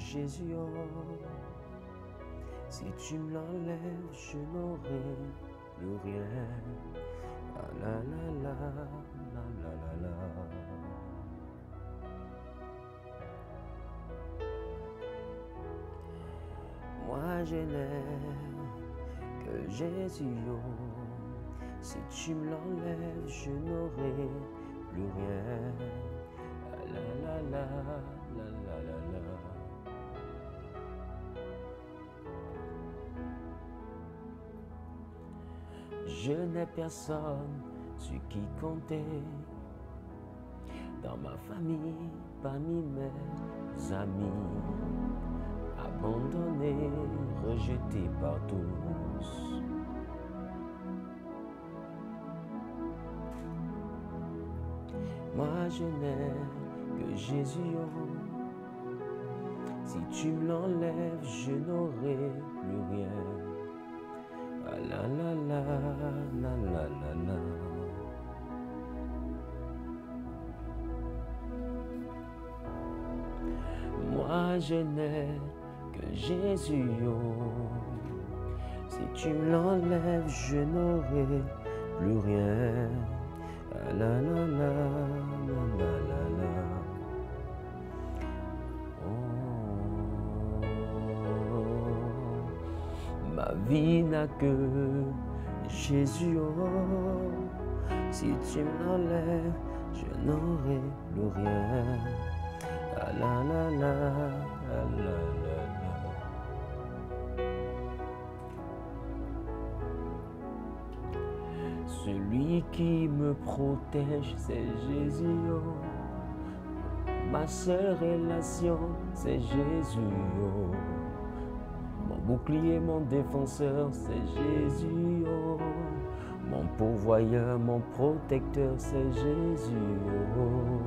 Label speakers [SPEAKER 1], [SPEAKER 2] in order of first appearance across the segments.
[SPEAKER 1] Jésus, oh, si tu me l'enlèves, je n'aurai plus rien. Ah, la la la, la la la la. Moi je n'ai que Jésus, oh, si tu me l'enlèves, je n'aurai plus rien. Ah, la la la, la la la la. Je n'ai personne sur qui compter, dans ma famille, parmi mes amis, abandonné, rejeté par tous. Moi je n'ai que Jésus, oh, si tu me l'enlèves, je n'aurai plus rien. Ah, la la la, la la la la. Moi je n'ai que Jésus, oh, si tu me l'enlèves, je n'aurai plus rien. Ah, la la la, la la la la. Ma vie n'a que Jésus, oh, si tu me l'enlèves, je n'aurai plus rien. Ah, la la la, la la la la. Celui qui me protège, c'est Jésus, oh. Ma seule relation, c'est Jésus, oh. Mon bouclier, mon défenseur, c'est Jésus, oh. Mon pourvoyeur, mon protecteur, c'est Jésus, oh.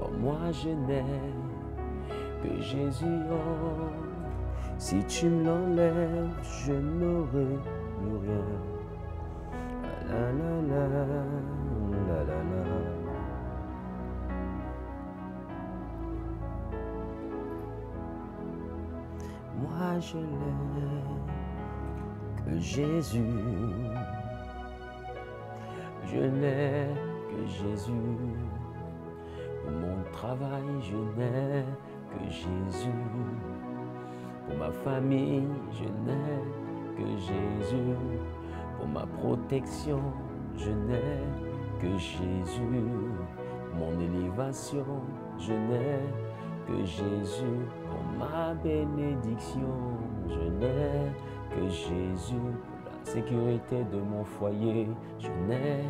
[SPEAKER 1] Oh, moi je n'ai que Jésus, oh. Si tu me l'enlèves, je n'aurai plus rien. La la la, la la la. Moi je n'ai que Jésus. Je n'ai que Jésus. Pour mon travail, je n'ai que Jésus. Pour ma famille, je n'ai que Jésus. Pour ma protection, je n'ai que Jésus. Mon élévation, je n'ai que Jésus. Pour ma bénédiction, je n'ai que Jésus. Pour la sécurité de mon foyer, je n'ai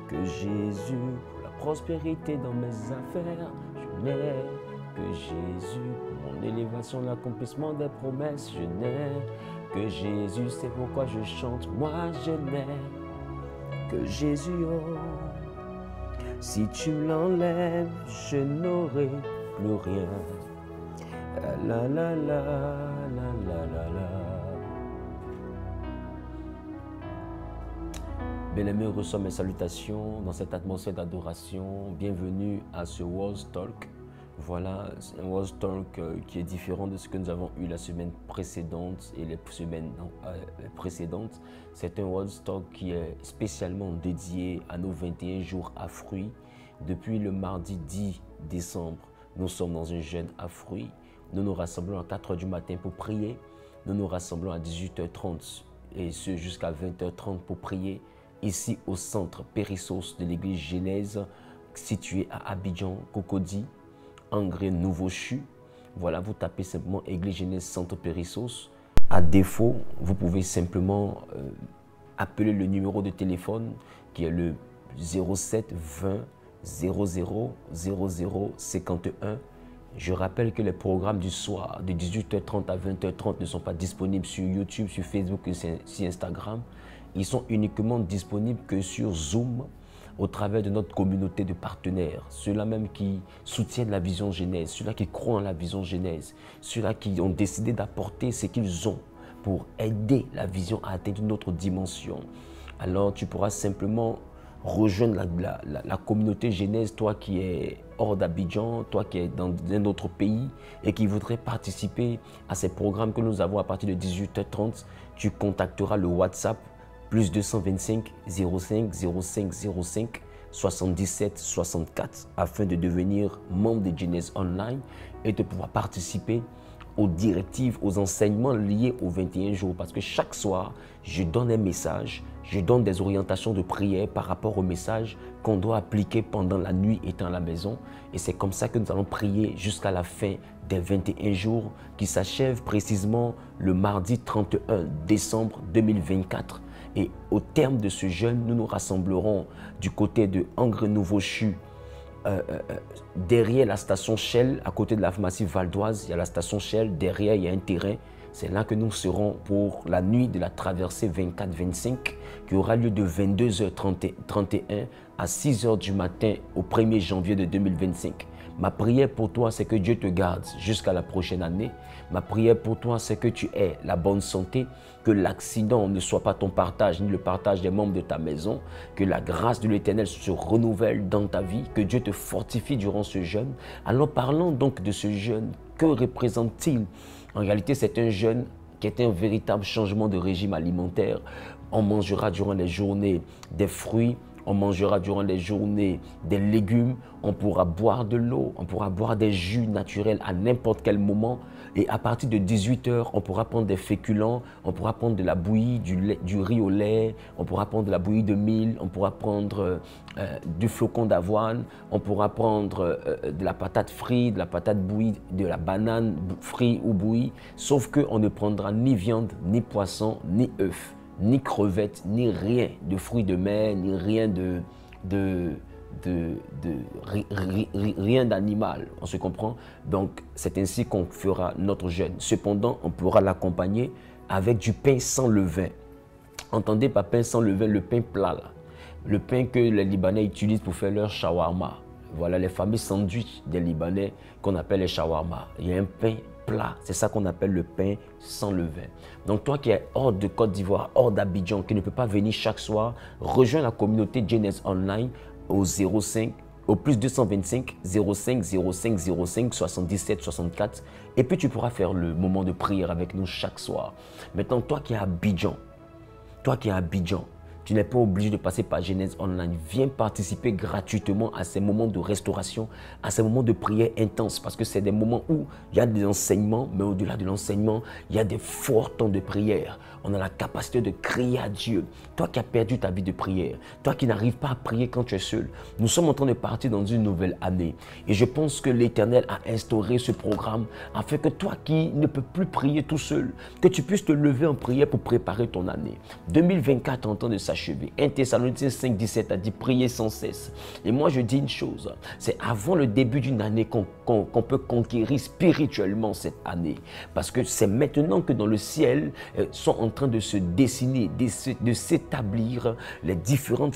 [SPEAKER 1] que Jésus. Pour la prospérité dans mes affaires, je n'ai que Jésus. Pour mon élévation, l'accomplissement des promesses, je n'ai que Jésus. C'est pourquoi je chante. Moi je n'ai que Jésus, oh. Si tu me l'enlèves, je n'aurai plus rien. La la la, la la la la. Bien-aimés, reçois mes salutations dans cette atmosphère d'adoration. Bienvenue à ce World Talk. Voilà, c'est un World Talk qui est différent de ce que nous avons eu la semaine précédente et les semaines précédentes. C'est un World Talk qui est spécialement dédié à nos 21 jours à fruits. Depuis le mardi 10 décembre, nous sommes dans un jeûne à fruits. Nous nous rassemblons à 4 h du matin pour prier. Nous nous rassemblons à 18 h 30 et ce jusqu'à 20 h 30 pour prier. Ici au centre Périssos de l'église Genèse, situé à Abidjan, Cocody, Angré, Nouveau-Chu. Voilà, vous tapez simplement Église Genèse Centre Périssos. À défaut, vous pouvez simplement appeler le numéro de téléphone qui est le 07 20 00 00 51. Je rappelle que les programmes du soir de 18 h 30 à 20 h 30 ne sont pas disponibles sur YouTube, sur Facebook et sur Instagram. Ils sont uniquement disponibles que sur Zoom, au travers de notre communauté de partenaires, ceux-là même qui soutiennent la vision Genèse, ceux-là qui croient en la vision Genèse, ceux-là qui ont décidé d'apporter ce qu'ils ont pour aider la vision à atteindre une autre dimension. Alors tu pourras simplement rejoindre la communauté Genèse, toi qui es hors d'Abidjan, toi qui es dans un autre pays et qui voudrais participer à ces programmes que nous avons à partir de 18h30, tu contacteras le WhatsApp plus 225 05 05 05 77 64 afin de devenir membre de Genèse Online et de pouvoir participer aux directives, aux enseignements liés aux 21 jours. Parce que chaque soir, je donne un message, je donne des orientations de prière par rapport au message qu'on doit appliquer pendant la nuit étant à la maison. Et c'est comme ça que nous allons prier jusqu'à la fin des 21 jours qui s'achèvent précisément le mardi 31 décembre 2024. Et au terme de ce jeûne, nous nous rassemblerons du côté de Angre Nouveau-Chu, derrière la station Shell, à côté de la pharmacie Val d'Oise. Il y a la station Shell, derrière il y a un terrain. C'est là que nous serons pour la nuit de la traversée 24-25 qui aura lieu de 22h31 à 6h du matin au 1er janvier de 2025. Ma prière pour toi, c'est que Dieu te garde jusqu'à la prochaine année. Ma prière pour toi, c'est que tu aies la bonne santé, que l'accident ne soit pas ton partage, ni le partage des membres de ta maison, que la grâce de l'Éternel se renouvelle dans ta vie, que Dieu te fortifie durant ce jeûne. Alors parlons donc de ce jeûne. Que représente-t-il? En réalité, c'est un jeûne qui est un véritable changement de régime alimentaire. On mangera durant les journées des fruits, on mangera durant les journées des légumes, on pourra boire de l'eau, on pourra boire des jus naturels à n'importe quel moment. Et à partir de 18h, on pourra prendre des féculents, on pourra prendre de la bouillie, du riz au lait, on pourra prendre de la bouillie de mil, on pourra prendre du flocon d'avoine, on pourra prendre de la patate frite, de la patate bouillie, de la banane frite ou bouillie. Sauf qu'on ne prendra ni viande, ni poisson, ni œufs, ni crevettes, ni rien de fruits de mer, ni rien rien d'animal, on se comprend. Donc c'est ainsi qu'on fera notre jeûne. Cependant, on pourra l'accompagner avec du pain sans levain. Entendez par pain sans levain, le pain plat là. Le pain que les Libanais utilisent pour faire leur shawarma. Voilà les fameux sandwichs des Libanais qu'on appelle les shawarma. Il y a un pain plat, c'est ça qu'on appelle le pain sans levain. Donc toi qui es hors de Côte d'Ivoire, hors d'Abidjan, qui ne peut pas venir chaque soir, rejoins la communauté Genèse Online au 05, au plus 225 05 05 05 77 64 et puis tu pourras faire le moment de prière avec nous chaque soir. Maintenant, toi qui es à Abidjan, tu n'es pas obligé de passer par Genèse Online. Viens participer gratuitement à ces moments de restauration, à ces moments de prière intense, parce que c'est des moments où il y a des enseignements, mais au-delà de l'enseignement, il y a des forts temps de prière. On a la capacité de crier à Dieu. Toi qui as perdu ta vie de prière, toi qui n'arrives pas à prier quand tu es seul, nous sommes en train de partir dans une nouvelle année. Et je pense que l'Éternel a instauré ce programme afin que toi qui ne peux plus prier tout seul, que tu puisses te lever en prière pour préparer ton année. 2024 est en train de s'achever. 1 Thessaloniciens 5, 17 a dit prier sans cesse. Et moi je dis une chose, c'est avant le début d'une année qu'on peut conquérir spirituellement cette année. Parce que c'est maintenant que dans le ciel sont en train de se dessiner, de s'établir les différents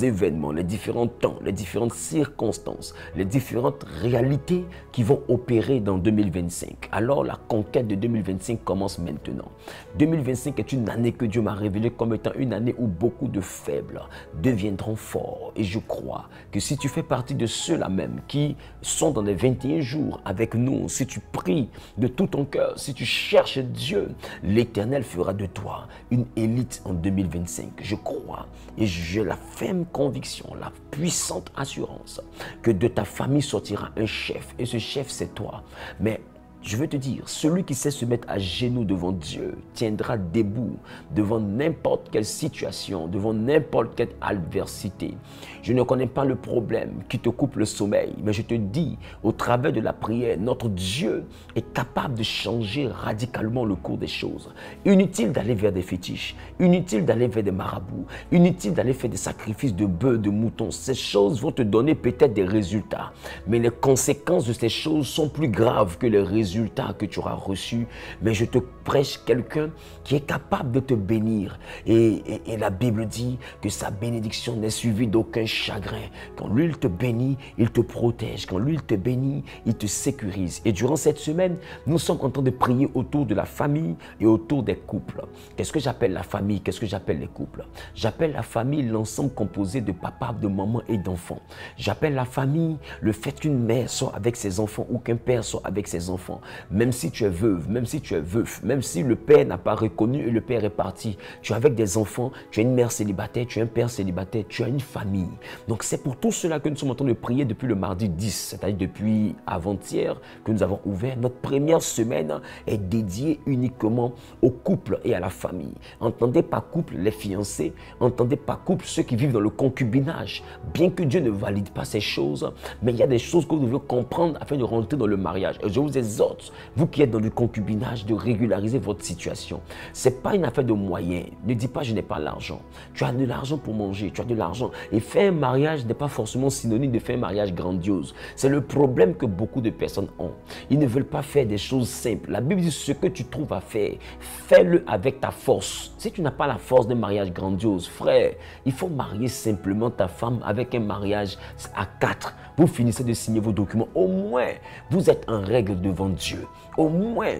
[SPEAKER 1] événements, les différents temps, les différentes circonstances, les différentes réalités qui vont opérer dans 2025. Alors la conquête de 2025 commence maintenant. 2025 est une année que Dieu m'a révélée comme étant une année où beaucoup de faibles deviendront forts. Et je crois que si tu fais partie de ceux-là même qui sont dans les 21 jours avec nous, si tu pries de tout ton cœur, si tu cherches Dieu, l'Éternel fera de toi une élite en 2025. Je crois et j'ai la ferme conviction, la puissante assurance que de ta famille sortira un chef. Et ce chef, c'est toi. Mais je veux te dire, celui qui sait se mettre à genoux devant Dieu tiendra debout devant n'importe quelle situation, devant n'importe quelle adversité. Je ne connais pas le problème qui te coupe le sommeil, mais je te dis, au travers de la prière, notre Dieu est capable de changer radicalement le cours des choses. Inutile d'aller vers des fétiches, inutile d'aller vers des marabouts, inutile d'aller faire des sacrifices de bœufs, de moutons. Ces choses vont te donner peut-être des résultats, mais les conséquences de ces choses sont plus graves que les résultats résultat que tu auras reçu, mais je te prêche quelqu'un qui est capable de te bénir. Et la Bible dit que sa bénédiction n'est suivie d'aucun chagrin. Quand lui, il te bénit, il te protège. Quand lui, il te bénit, il te sécurise. Et durant cette semaine, nous sommes en train de prier autour de la famille et autour des couples. Qu'est-ce que j'appelle la famille? Qu'est-ce que j'appelle les couples? J'appelle la famille l'ensemble composé de papa, de maman et d'enfants. J'appelle la famille le fait qu'une mère soit avec ses enfants ou qu'un père soit avec ses enfants. Même si tu es veuve, même si tu es veuf, même si le père n'a pas reconnu et le père est parti, tu es avec des enfants, tu es une mère célibataire, tu es un père célibataire, tu as une famille. Donc c'est pour tout cela que nous sommes en train de prier depuis le mardi 10, c'est-à-dire depuis avant-hier que nous avons ouvert. Notre première semaine est dédiée uniquement au couple et à la famille. Entendez par couple les fiancés, entendez par couple ceux qui vivent dans le concubinage. Bien que Dieu ne valide pas ces choses, mais il y a des choses que vous devez comprendre afin de rentrer dans le mariage. Et je vous exhorte, vous qui êtes dans le concubinage, de régulariser votre situation. Ce n'est pas une affaire de moyens. Ne dis pas je n'ai pas l'argent. Tu as de l'argent pour manger, tu as de l'argent. Et faire un mariage n'est pas forcément synonyme de faire un mariage grandiose. C'est le problème que beaucoup de personnes ont. Ils ne veulent pas faire des choses simples. La Bible dit ce que tu trouves à faire, fais-le avec ta force. Si tu n'as pas la force d'un mariage grandiose, frère, il faut marier simplement ta femme avec un mariage à 4. Vous finissez de signer vos documents. Au moins, vous êtes en règle devant Dieu. Au moins,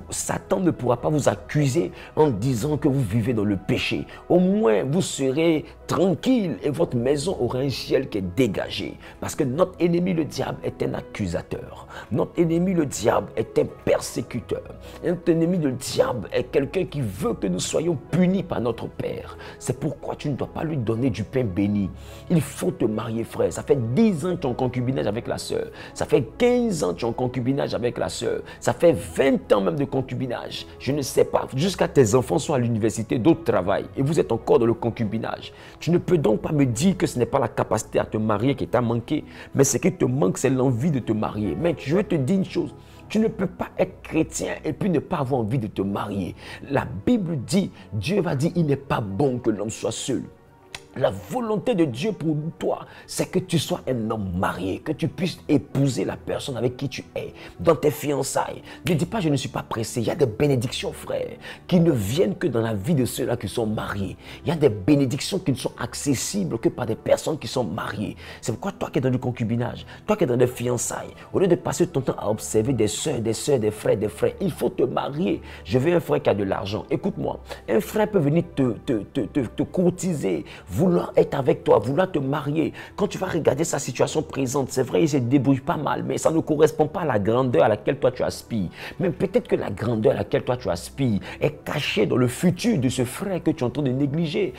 [SPEAKER 1] Satan ne pourra pas vous accuser en disant que vous vivez dans le péché. Au moins, vous serez tranquille et votre maison aura un ciel qui est dégagé. Parce que notre ennemi, le diable, est un accusateur. Notre ennemi, le diable, est un persécuteur. Notre ennemi, le diable, est quelqu'un qui veut que nous soyons punis par notre Père. C'est pourquoi tu ne dois pas lui donner du pain béni. Il faut te marier, frère. Ça fait 10 ans que tu es en concubinage avec la sœur. Ça fait 15 ans que tu es en concubinage avec la sœur. Ça fait 20 ans même de concubinage. Je ne sais pas. Jusqu'à tes enfants sont à l'université, d'autres travaillent. Et vous êtes encore dans le concubinage. Tu ne peux donc pas me dire que ce n'est pas la capacité à te marier qui t'a manqué. Mais ce qui te manque, c'est l'envie de te marier. Mec, je vais te dire une chose. Tu ne peux pas être chrétien et puis ne pas avoir envie de te marier. La Bible dit, Dieu va dire, il n'est pas bon que l'homme soit seul. La volonté de Dieu pour toi, c'est que tu sois un homme marié, que tu puisses épouser la personne avec qui tu es, dans tes fiançailles. Ne dis pas, je ne suis pas pressé. Il y a des bénédictions, frère, qui ne viennent que dans la vie de ceux-là qui sont mariés. Il y a des bénédictions qui ne sont accessibles que par des personnes qui sont mariées. C'est pourquoi toi qui es dans le concubinage, toi qui es dans les fiançailles, au lieu de passer ton temps à observer des sœurs, des frères, il faut te marier. Je veux un frère qui a de l'argent. Écoute-moi, un frère peut venir te courtiser, vouloir être avec toi, vouloir te marier. Quand tu vas regarder sa situation présente, c'est vrai, il se débrouille pas mal, mais ça ne correspond pas à la grandeur à laquelle toi tu aspires. Mais peut-être que la grandeur à laquelle toi tu aspires est cachée dans le futur de ce frère que tu es en train de négliger.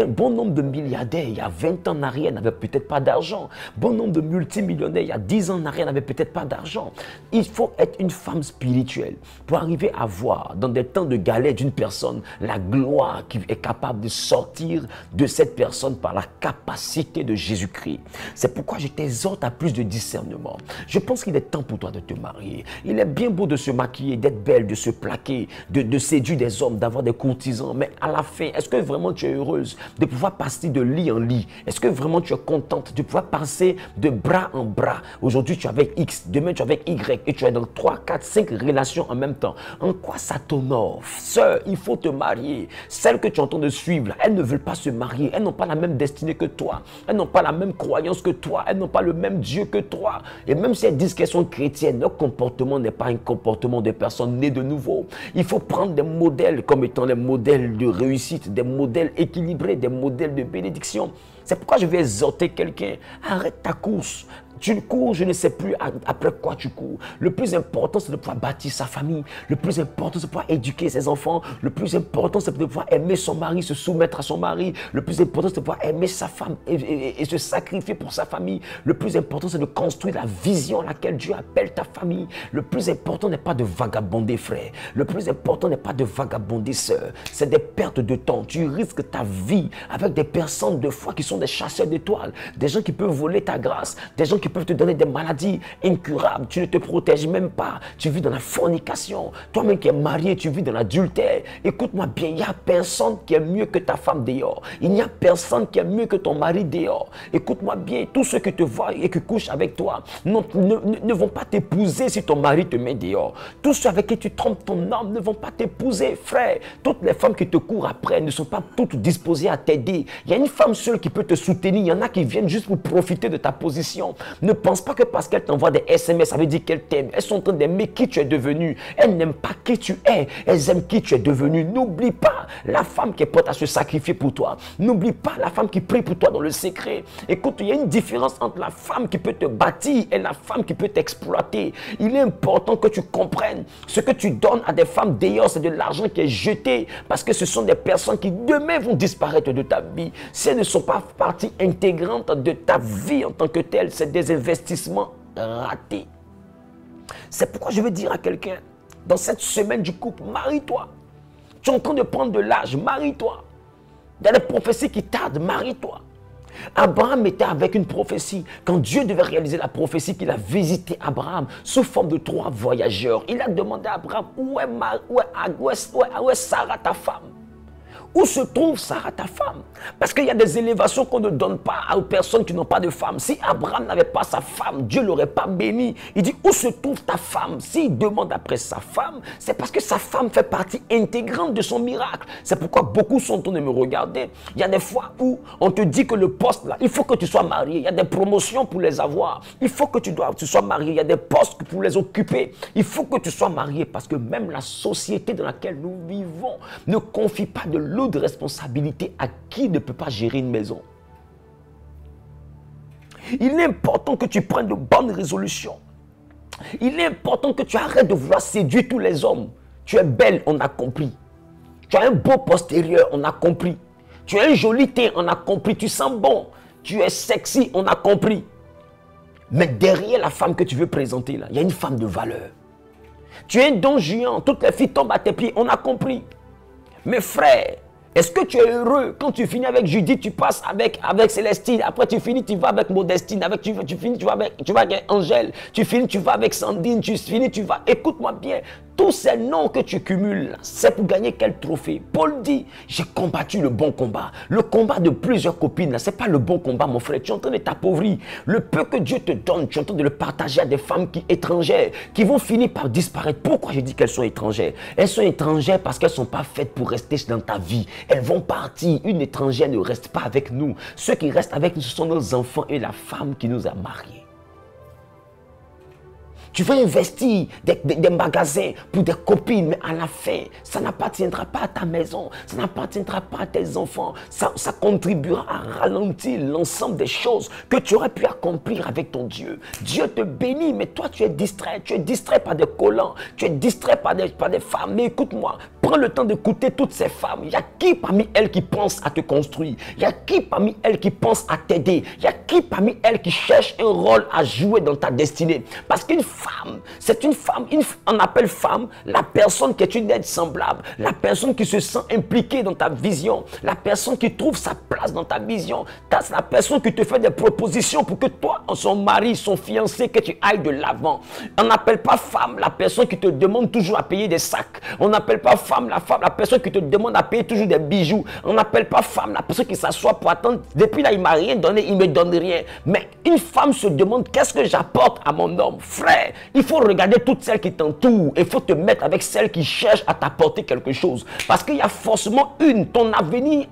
[SPEAKER 1] Bon nombre de milliardaires, il y a 20 ans en arrière, n'avaient peut-être pas d'argent. Bon nombre de multimillionnaires, il y a 10 ans en arrière, n'avaient peut-être pas d'argent. Il faut être une femme spirituelle pour arriver à voir, dans des temps de galère d'une personne, la gloire qui est capable de sortir de cette personne par la capacité de Jésus-Christ. C'est pourquoi je t'exhorte à plus de discernement. Je pense qu'il est temps pour toi de te marier. Il est bien beau de se maquiller, d'être belle, de se plaquer, de séduire des hommes, d'avoir des courtisans. Mais à la fin, est-ce que vraiment tu es heureuse de pouvoir passer de lit en lit? Est-ce que vraiment tu es contente de pouvoir passer de bras en bras? Aujourd'hui, tu es avec X, demain tu es avec Y et tu es dans 3, 4, 5 relations en même temps. En quoi ça t'honore? Sœur, il faut te marier. Celles que tu entends de suivre, elles ne veulent pas se marier. Elles n'ont pas la même destinée que toi. Elles n'ont pas la même croyance que toi. Elles n'ont pas le même Dieu que toi. Et même si elles disent qu'elles sont chrétiennes, leur comportement n'est pas un comportement de personnes nées de nouveau. Il faut prendre des modèles comme étant des modèles de réussite, des modèles équilibrés, des modèles de bénédiction. C'est pourquoi je vais exhorter quelqu'un. Arrête ta course. Tu cours, je ne sais plus après quoi tu cours. Le plus important, c'est de pouvoir bâtir sa famille. Le plus important, c'est de pouvoir éduquer ses enfants. Le plus important, c'est de pouvoir aimer son mari, se soumettre à son mari. Le plus important, c'est de pouvoir aimer sa femme et se sacrifier pour sa famille. Le plus important, c'est de construire la vision à laquelle Dieu appelle ta famille. Le plus important n'est pas de vagabonder, frère. Le plus important n'est pas de vagabonder, sœur. C'est des pertes de temps. Tu risques ta vie avec des personnes de foi qui sont des chasseurs d'étoiles. Des gens qui peuvent voler ta grâce. Des gens qui peuvent te donner des maladies incurables. Tu ne te protèges même pas. Tu vis dans la fornication. Toi-même qui es marié, tu vis dans l'adultère. Écoute-moi bien, il n'y a personne qui est mieux que ta femme dehors. Il n'y a personne qui est mieux que ton mari dehors. Écoute-moi bien, tous ceux qui te voient et qui couchent avec toi ne vont pas t'épouser si ton mari te met dehors. Tous ceux avec qui tu trompes ton homme ne vont pas t'épouser, frère. Toutes les femmes qui te courent après ne sont pas toutes disposées à t'aider. Il y a une femme seule qui peut te soutenir. Il y en a qui viennent juste pour profiter de ta position. Ne pense pas que parce qu'elle t'envoie des SMS, ça veut dire qu'elle t'aime. Elles sont en train d'aimer qui tu es devenu. Elles n'aiment pas qui tu es. Elles aiment qui tu es devenu. N'oublie pas la femme qui est prête à se sacrifier pour toi. N'oublie pas la femme qui prie pour toi dans le secret. Écoute, il y a une différence entre la femme qui peut te bâtir et la femme qui peut t'exploiter. Il est important que tu comprennes. Ce que tu donnes à des femmes d'ailleurs, c'est de l'argent qui est jeté parce que ce sont des personnes qui demain vont disparaître de ta vie. Si elles ne sont pas partie intégrante de ta vie en tant que telle, c'est des investissements ratés. C'est pourquoi je veux dire à quelqu'un, dans cette semaine du couple, marie-toi. Tu es en train de prendre de l'âge, marie-toi. Il y a des prophéties qui tardent, marie-toi. Abraham était avec une prophétie. Quand Dieu devait réaliser la prophétie, qu'il a visité Abraham sous forme de 3 voyageurs. Il a demandé à Abraham, où est Sarah ta femme? Où se trouve Sarah, ta femme? Parce qu'il y a des élévations qu'on ne donne pas aux personnes qui n'ont pas de femme. Si Abraham n'avait pas sa femme, Dieu ne l'aurait pas béni. Il dit, où se trouve ta femme? S'il demande après sa femme, c'est parce que sa femme fait partie intégrante de son miracle. C'est pourquoi beaucoup sont en train de me regarder. Il y a des fois où on te dit que le poste là, il faut que tu sois marié. Il y a des promotions pour les avoir. Il faut que tu sois marié. Il y a des postes pour les occuper. Il faut que tu sois marié parce que même la société dans laquelle nous vivons ne confie pas de l'eau de responsabilité à qui ne peut pas gérer une maison. Il est important que tu prennes de bonnes résolutions. Il est important que tu arrêtes de vouloir séduire tous les hommes. Tu es belle, on a compris. Tu as un beau postérieur, on a compris. Tu as un joli teint, on a compris. Tu sens bon. Tu es sexy, on a compris. Mais derrière la femme que tu veux présenter, là, il y a une femme de valeur. Tu es un don Juan, toutes les filles tombent à tes pieds, on a compris. Mes frères, est-ce que tu es heureux quand tu finis avec Judith, tu passes avec Célestine, après tu finis, tu vas avec Modestine, tu finis, tu vas avec Angèle, tu finis, tu vas avec Sandine, tu finis, tu vas, écoute-moi bien, tous ces noms que tu cumules, c'est pour gagner quel trophée? Paul dit, j'ai combattu le bon combat. Le combat de plusieurs copines, ce n'est pas le bon combat, mon frère. Tu es en train de t'appauvrir. Le peu que Dieu te donne, tu es en train de le partager à des femmes étrangères qui vont finir par disparaître. Pourquoi je dis qu'elles sont étrangères? Elles sont étrangères parce qu'elles ne sont pas faites pour rester dans ta vie. Elles vont partir. Une étrangère ne reste pas avec nous. Ceux qui restent avec nous, ce sont nos enfants et la femme qui nous a mariés. Tu vas investir des magasins pour des copines, mais à la fin, ça n'appartiendra pas à ta maison, ça n'appartiendra pas à tes enfants. Ça contribuera à ralentir l'ensemble des choses que tu aurais pu accomplir avec ton Dieu. Dieu te bénit, mais toi tu es distrait par des collants, tu es distrait par des femmes. Mais écoute-moi, prends le temps d'écouter toutes ces femmes. Il y a qui parmi elles qui pense à te construire? Il y a qui parmi elles qui pense à t'aider? Il y a qui parmi elles qui cherche un rôle à jouer dans ta destinée? Parce qu'une femme, c'est une femme, on appelle femme la personne qui est une aide semblable, la personne qui se sent impliquée dans ta vision, la personne qui trouve sa place dans ta vision, c'est la personne qui te fait des propositions pour que toi, son mari, son fiancé, que tu ailles de l'avant. On n'appelle pas femme la personne qui te demande toujours à payer des sacs. On n'appelle pas femme la personne qui te demande à payer toujours des bijoux. On n'appelle pas femme la personne qui s'assoit pour attendre. Depuis là, il ne m'a rien donné, il ne me donne rien. Mais une femme se demande qu'est-ce que j'apporte à mon homme. Frère, il faut regarder toutes celles qui t'entourent. Il faut te mettre avec celles qui cherchent à t'apporter quelque chose. Parce qu'il y a forcément ton avenir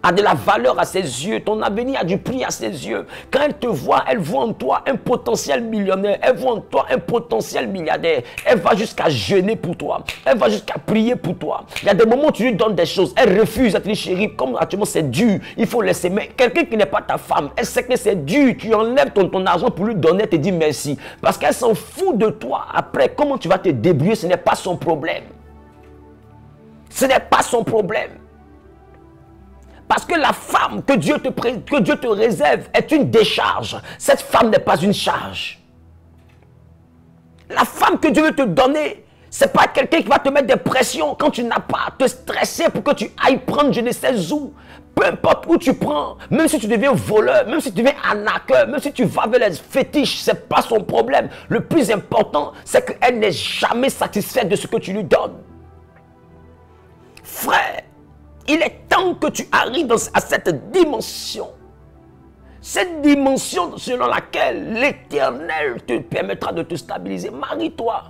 [SPEAKER 1] a de la valeur à ses yeux. Ton avenir a du prix à ses yeux. Quand elle te voit, elle voit en toi un potentiel millionnaire. Elle voit en toi un potentiel milliardaire. Elle va jusqu'à jeûner pour toi. Elle va jusqu'à prier pour toi. Il y a des moments où tu lui donnes des choses. Elle refuse. Elle te dit, chérie, comme actuellement c'est dur, il faut laisser. Mais quelqu'un qui n'est pas ta femme, elle sait que c'est dur. Tu enlèves ton argent pour lui donner, elle te dit merci. Parce qu'elle s'en fout de toi. Après, comment tu vas te débrouiller, ce n'est pas son problème. Ce n'est pas son problème. Parce que la femme que Dieu te réserve est une décharge. Cette femme n'est pas une charge. La femme que Dieu veut te donner, ce n'est pas quelqu'un qui va te mettre des pressions quand tu n'as pas à te stresser pour que tu ailles prendre je ne sais où. Peu importe où tu prends, même si tu deviens voleur, même si tu deviens arnaqueur, même si tu vas vers les fétiches, ce n'est pas son problème. Le plus important, c'est qu'elle n'est jamais satisfaite de ce que tu lui donnes. Frère, il est temps que tu arrives à cette dimension. Cette dimension selon laquelle l'Éternel te permettra de te stabiliser. Marie-toi.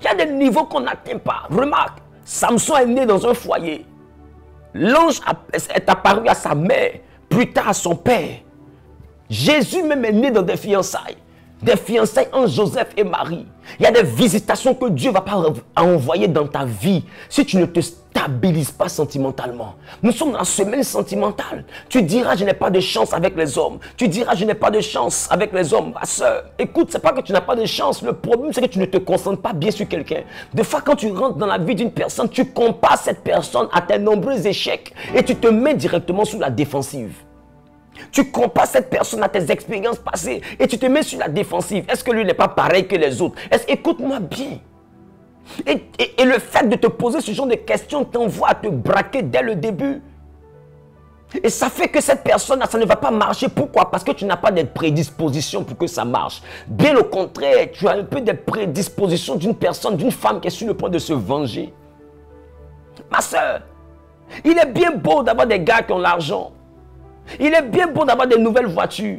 [SPEAKER 1] Il y a des niveaux qu'on n'atteint pas. Remarque, Samson est né dans un foyer. L'ange est apparu à sa mère, plus tard à son père. Jésus même est né dans des fiançailles. Des fiançailles entre Joseph et Marie. Il y a des visitations que Dieu ne va pas envoyer dans ta vie si tu ne te stabilises pas sentimentalement. Nous sommes dans la semaine sentimentale. Tu diras, je n'ai pas de chance avec les hommes. Tu diras, je n'ai pas de chance avec les hommes. Ma soeur, écoute, ce n'est pas que tu n'as pas de chance. Le problème, c'est que tu ne te concentres pas bien sur quelqu'un. Des fois, quand tu rentres dans la vie d'une personne, tu compares cette personne à tes nombreux échecs et tu te mets directement sous la défensive. Tu compares cette personne à tes expériences passées et tu te mets sur la défensive. Est-ce que lui n'est pas pareil que les autres? Écoute-moi bien. Et le fait de te poser ce genre de questions t'envoie à te braquer dès le début. Et ça fait que cette personne, ça ne va pas marcher. Pourquoi? Parce que tu n'as pas de prédisposition pour que ça marche. Bien au contraire, tu as un peu de prédisposition d'une personne, d'une femme qui est sur le point de se venger. Ma soeur, il est bien beau d'avoir des gars qui ont l'argent. Il est bien beau d'avoir des nouvelles voitures.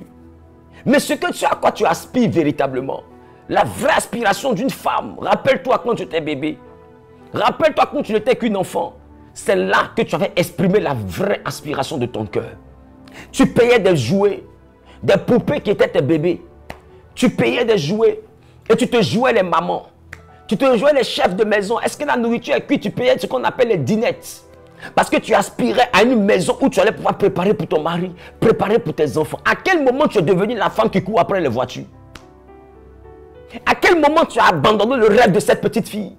[SPEAKER 1] Mais ce que tu as, à quoi tu aspires véritablement, la vraie aspiration d'une femme, rappelle-toi quand tu étais bébé. Rappelle-toi quand tu n'étais qu'une enfant. C'est là que tu avais exprimé la vraie aspiration de ton cœur. Tu payais des jouets, des poupées qui étaient tes bébés. Tu payais des jouets et tu te jouais les mamans. Tu te jouais les chefs de maison. Est-ce que la nourriture est cuite? Tu payais ce qu'on appelle les dinettes. Parce que tu aspirais à une maison où tu allais pouvoir préparer pour ton mari, préparer pour tes enfants. À quel moment tu es devenu la femme qui court après les voitures? À quel moment tu as abandonné le rêve de cette petite fille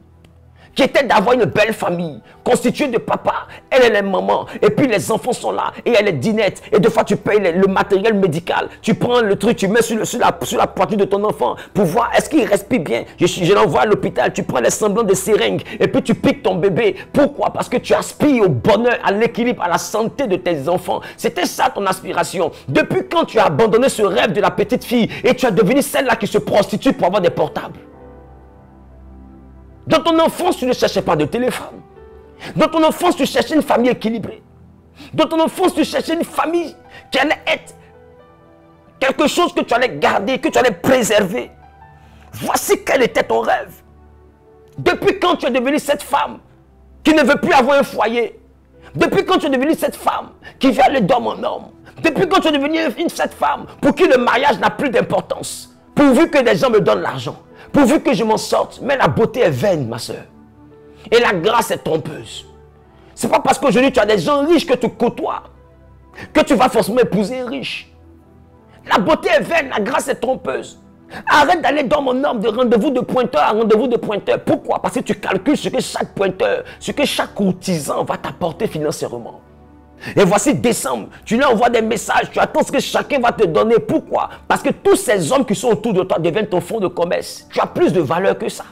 [SPEAKER 1] qui était d'avoir une belle famille, constituée de papa, elle est les mamans, et puis les enfants sont là, et elle est dinette, et des fois tu payes le matériel médical, tu prends le truc, tu mets sur la poitrine de ton enfant, pour voir est-ce qu'il respire bien, je l'envoie à l'hôpital, tu prends les semblants de seringues, et puis tu piques ton bébé. Pourquoi? Parce que tu aspires au bonheur, à l'équilibre, à la santé de tes enfants. C'était ça ton aspiration. Depuis quand tu as abandonné ce rêve de la petite fille, et tu es devenue celle-là qui se prostitue pour avoir des portables? Dans ton enfance, tu ne cherchais pas de téléphone. Dans ton enfance, tu cherchais une famille équilibrée. Dans ton enfance, tu cherchais une famille qui allait être quelque chose que tu allais garder, que tu allais préserver. Voici quel était ton rêve. Depuis quand tu es devenue cette femme qui ne veut plus avoir un foyer? Depuis quand tu es devenue cette femme qui vient aller d'homme en homme? Depuis quand tu es devenue cette femme pour qui le mariage n'a plus d'importance? Pourvu que des gens me donnent l'argent. Pourvu que je m'en sorte. Mais la beauté est vaine, ma soeur. Et la grâce est trompeuse. Ce n'est pas parce qu'aujourd'hui tu as des gens riches que tu côtoies que tu vas forcément épouser un riche. La beauté est vaine, la grâce est trompeuse. Arrête d'aller dans mon homme de rendez-vous de pointeur à rendez-vous de pointeur. Pourquoi? Parce que tu calcules ce que chaque pointeur, ce que chaque courtisan va t'apporter financièrement. Et voici décembre, tu lui envoies des messages, tu attends ce que chacun va te donner. Pourquoi? Parce que tous ces hommes qui sont autour de toi deviennent ton fonds de commerce. Tu as plus de valeur que ça.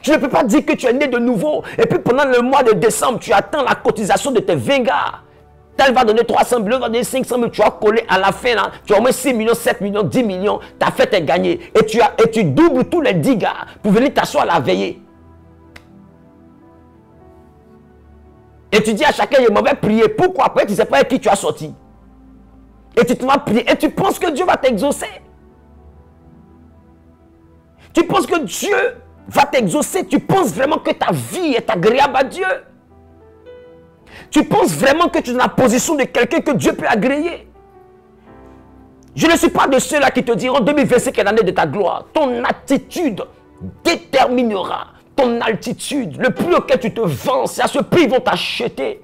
[SPEAKER 1] Tu ne peux pas dire que tu es né de nouveau. Et puis pendant le mois de décembre, tu attends la cotisation de tes 20 gars. Tel va donner 300 000, va donner 500 000, tu as collé à la fin, là, tu as au moins 6 millions, 7 millions, 10 millions, ta fête est gagnée. Et tu doubles tous les 10 gars pour venir t'asseoir à la veillée. Et tu dis à chacun, je m'en vais prier. Pourquoi? Après, tu ne sais pas avec qui tu as sorti. Et tu te vas prier. Et tu penses que Dieu va t'exaucer. Tu penses que Dieu va t'exaucer. Tu penses vraiment que ta vie est agréable à Dieu. Tu penses vraiment que tu es dans la position de quelqu'un que Dieu peut agréer. Je ne suis pas de ceux-là qui te diront 2025 est l'année de ta gloire. Ton attitude déterminera ton altitude. Le prix auquel tu te vends, c'est à ce prix qu'ils vont t'acheter.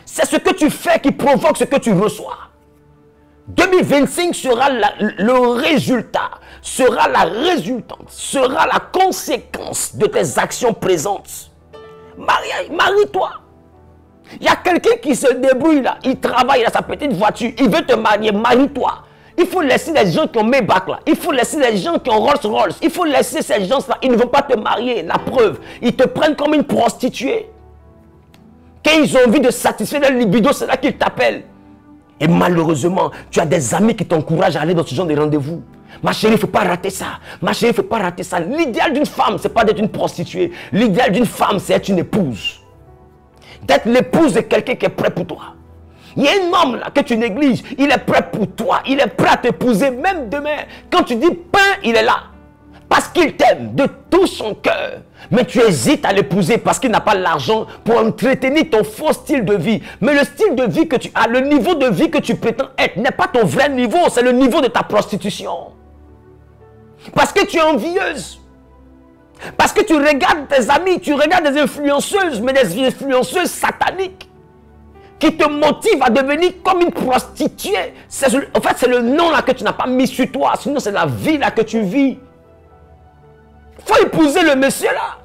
[SPEAKER 1] C'est ce que tu fais qui provoque ce que tu reçois. 2025 sera le résultat, sera la résultante, sera la conséquence de tes actions présentes. Marie-toi. Il y a quelqu'un qui se débrouille là, il travaille, il a sa petite voiture, il veut te marier, marie-toi. Il faut laisser les gens qui ont Maybach là. Il faut laisser les gens qui ont Rolls-Royce. Il faut laisser ces gens-là. Ils ne vont pas te marier. La preuve, ils te prennent comme une prostituée. Quand ils ont envie de satisfaire leur libido, c'est là qu'ils t'appellent. Et malheureusement, tu as des amis qui t'encouragent à aller dans ce genre de rendez-vous. Ma chérie, il ne faut pas rater ça. Ma chérie, il ne faut pas rater ça. L'idéal d'une femme, ce n'est pas d'être une prostituée. L'idéal d'une femme, c'est d'être une épouse. D'être l'épouse de quelqu'un qui est prêt pour toi. Il y a un homme là que tu négliges. Il est prêt pour toi. Il est prêt à t'épouser. Même demain, quand tu dis pain, il est là. Parce qu'il t'aime de tout son cœur. Mais tu hésites à l'épouser parce qu'il n'a pas l'argent pour entretenir ton faux style de vie. Mais le style de vie que tu as, le niveau de vie que tu prétends être, n'est pas ton vrai niveau. C'est le niveau de ta prostitution. Parce que tu es envieuse. Parce que tu regardes tes amis, tu regardes des influenceuses, mais des influenceuses sataniques qui te motivent à devenir comme une prostituée. En fait, c'est le nom là que tu n'as pas mis sur toi. Sinon, c'est la vie là que tu vis. Il faut épouser le monsieur là.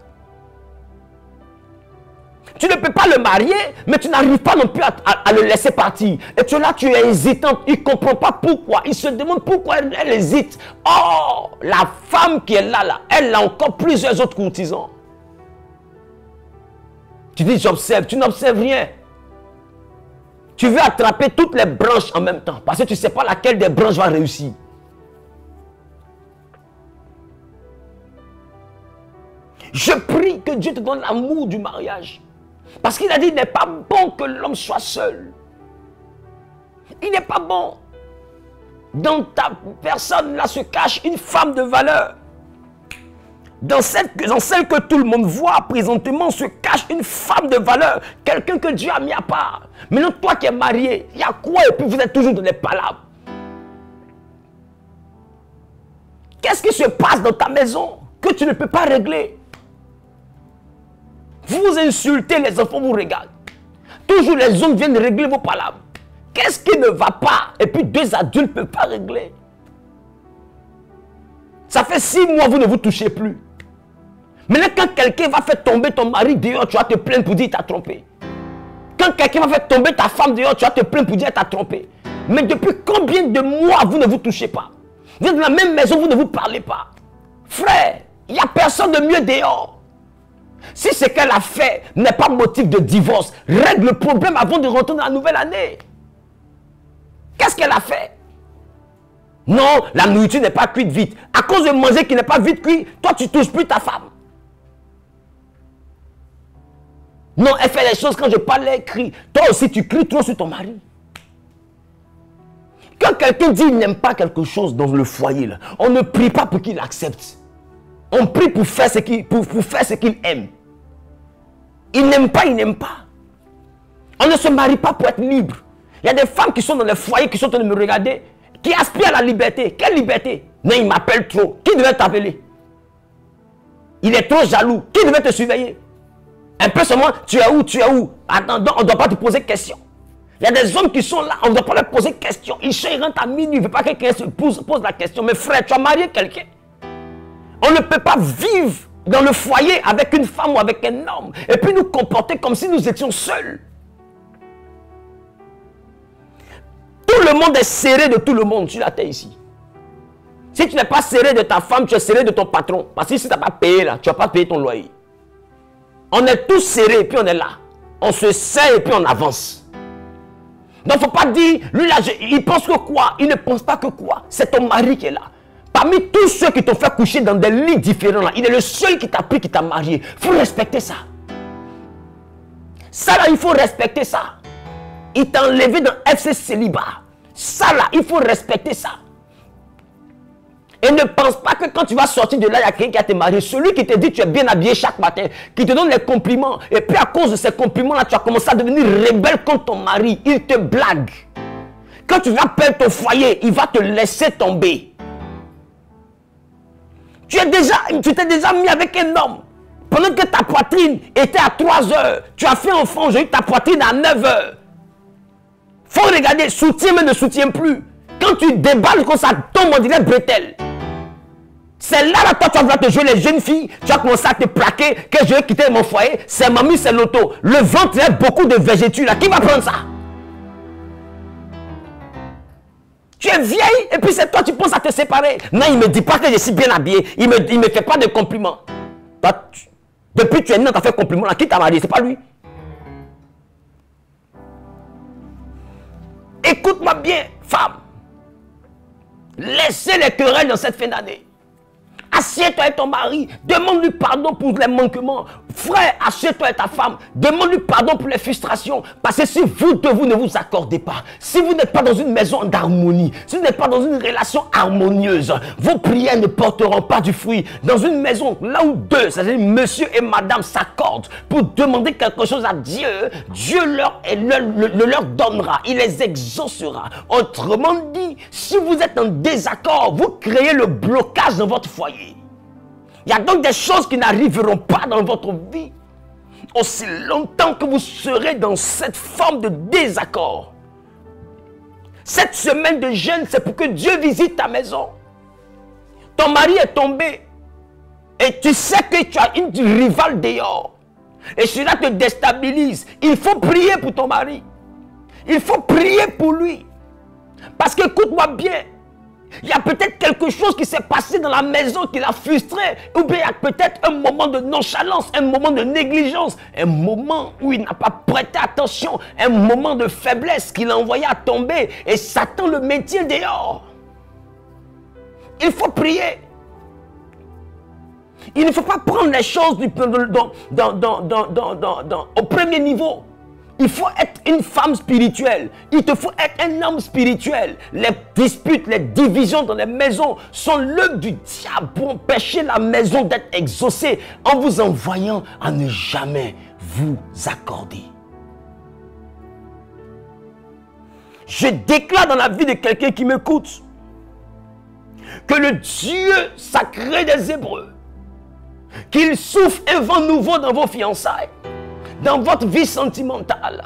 [SPEAKER 1] Tu ne peux pas le marier, mais tu n'arrives pas non plus à le laisser partir. Et tu es là, tu es hésitante. Il ne comprend pas pourquoi. Il se demande pourquoi elle hésite. Oh, la femme qui est là, elle a encore plusieurs autres courtisans. Tu dis, j'observe. Tu n'observes rien. Tu veux attraper toutes les branches en même temps. Parce que tu ne sais pas laquelle des branches va réussir. Je prie que Dieu te donne l'amour du mariage. Parce qu'il a dit, il n'est pas bon que l'homme soit seul. Il n'est pas bon. Dans ta personne, là, se cache une femme de valeur. Dans celle que tout le monde voit présentement, se cache une femme de valeur. Quelqu'un que Dieu a mis à part. Maintenant, toi qui es marié, il y a quoi? Et puis vous êtes toujours dans les palabres. Qu'est-ce qui se passe dans ta maison que tu ne peux pas régler? Vous insultez, les enfants vous regardent. Toujours les hommes viennent régler vos palabres. Qu'est-ce qui ne va pas? Et puis deux adultes ne peuvent pas régler. Ça fait 6 mois, vous ne vous touchez plus. Maintenant, quand quelqu'un va faire tomber ton mari dehors, tu vas te plaindre pour dire qu'il t'a trompé. Quand quelqu'un va faire tomber ta femme dehors, tu vas te plaindre pour dire qu'il t'a trompé. Mais depuis combien de mois vous ne vous touchez pas? Vous êtes dans la même maison, vous ne vous parlez pas. Frère, il n'y a personne de mieux dehors. Si ce qu'elle a fait n'est pas motif de divorce, règle le problème avant de rentrer dans la nouvelle année. Qu'est-ce qu'elle a fait? Non, la nourriture n'est pas cuite vite. À cause de manger qui n'est pas vite cuit, toi tu ne touches plus ta femme. Non, elle fait les choses quand je parle, elle crie. Toi aussi tu cries trop sur ton mari. Quand quelqu'un dit qu'il n'aime pas quelque chose dans le foyer, là, on ne prie pas pour qu'il accepte. On prie pour faire ce qu'il aime. Il n'aime pas, il n'aime pas. On ne se marie pas pour être libre. Il y a des femmes qui sont dans les foyers, qui sont en train de me regarder, qui aspirent à la liberté. Quelle liberté? Non, il m'appelle trop. Qui devait t'appeler? Il est trop jaloux. Qui devait te surveiller? Un peu seulement, tu es où? Tu es où? Attends, on ne doit pas te poser question. Il y a des hommes qui sont là, on ne doit pas leur poser question. Ils rentrent à minuit, il ne veut pas que quelqu'un se pose la question. Mais frère, tu as marié quelqu'un. On ne peut pas vivre dans le foyer avec une femme ou avec un homme et puis nous comporter comme si nous étions seuls. Tout le monde est serré de tout le monde sur la terre ici. Si tu n'es pas serré de ta femme, tu es serré de ton patron. Parce que si tu n'as pas payé là, tu ne vas pas payer ton loyer. On est tous serrés et puis on est là. On se serre et puis on avance. Donc il ne faut pas dire, lui là, il pense que quoi? Il ne pense pas que quoi? C'est ton mari qui est là. Parmi tous ceux qui t'ont fait coucher dans des lits différents, là, il est le seul qui t'a pris, qui t'a marié. Il faut respecter ça. Ça là, il faut respecter ça. Il t'a enlevé dans FC célibat. Ça là, il faut respecter ça. Et ne pense pas que quand tu vas sortir de là, il y a quelqu'un qui a te marié. Celui qui te dit que tu es bien habillé chaque matin, qui te donne les compliments. Et puis à cause de ces compliments-là, tu as commencé à devenir rebelle contre ton mari. Il te blague. Quand tu vas perdre ton foyer, il va te laisser tomber. Tu t'es déjà mis avec un homme. Pendant que ta poitrine était à 3 heures, tu as fait enfant, aujourd'hui ta poitrine à 9 heures. Faut regarder, soutien mais ne soutient plus. Quand tu déballes comme ça, tombe on dirait bretelle. C'est là, toi tu vas vouloir te jouer les jeunes filles, tu vas commencer à te plaquer, que je vais quitter mon foyer, c'est mamie, c'est l'auto. Le ventre, il y a beaucoup de végétus là, qui va prendre ça? Tu es vieille et puis c'est toi tu penses à te séparer. Non, il ne me dit pas que je suis bien habillé. Il me fait pas de compliments. Toi, depuis que tu es né, tu as fait compliment là. Qui t'a marié? C'est pas lui. Écoute-moi bien, femme. Laissez les querelles dans cette fin d'année. Assieds-toi avec ton mari, demande-lui pardon pour les manquements. Frère, assieds-toi avec ta femme, demande-lui pardon pour les frustrations. Parce que si vous deux, vous ne vous accordez pas, si vous n'êtes pas dans une maison d'harmonie, si vous n'êtes pas dans une relation harmonieuse, vos prières ne porteront pas du fruit. Dans une maison, là où deux, c'est-à-dire monsieur et madame s'accordent pour demander quelque chose à Dieu, Dieu le leur donnera, il les exaucera. Autrement dit, si vous êtes en désaccord, vous créez le blocage dans votre foyer. Il y a donc des choses qui n'arriveront pas dans votre vie aussi longtemps que vous serez dans cette forme de désaccord. Cette semaine de jeûne, c'est pour que Dieu visite ta maison. Ton mari est tombé et tu sais que tu as une rivale dehors et cela te déstabilise. Il faut prier pour ton mari. Il faut prier pour lui. Parce que, écoute-moi bien, il y a peut-être quelque chose qui s'est passé dans la maison qui l'a frustré. Ou bien il y a peut-être un moment de nonchalance, un moment de négligence, un moment où il n'a pas prêté attention, un moment de faiblesse qui l'a envoyé à tomber et Satan le maintient dehors. Il faut prier. Il ne faut pas prendre les choses au premier niveau. Il faut être une femme spirituelle. Il te faut être un homme spirituel. Les disputes, les divisions dans les maisons sont l'œuvre du diable pour empêcher la maison d'être exaucée en vous envoyant à ne jamais vous accorder. Je déclare dans la vie de quelqu'un qui m'écoute que le Dieu sacré des Hébreux, qu'il souffle un vent nouveau dans vos fiançailles, dans votre vie sentimentale,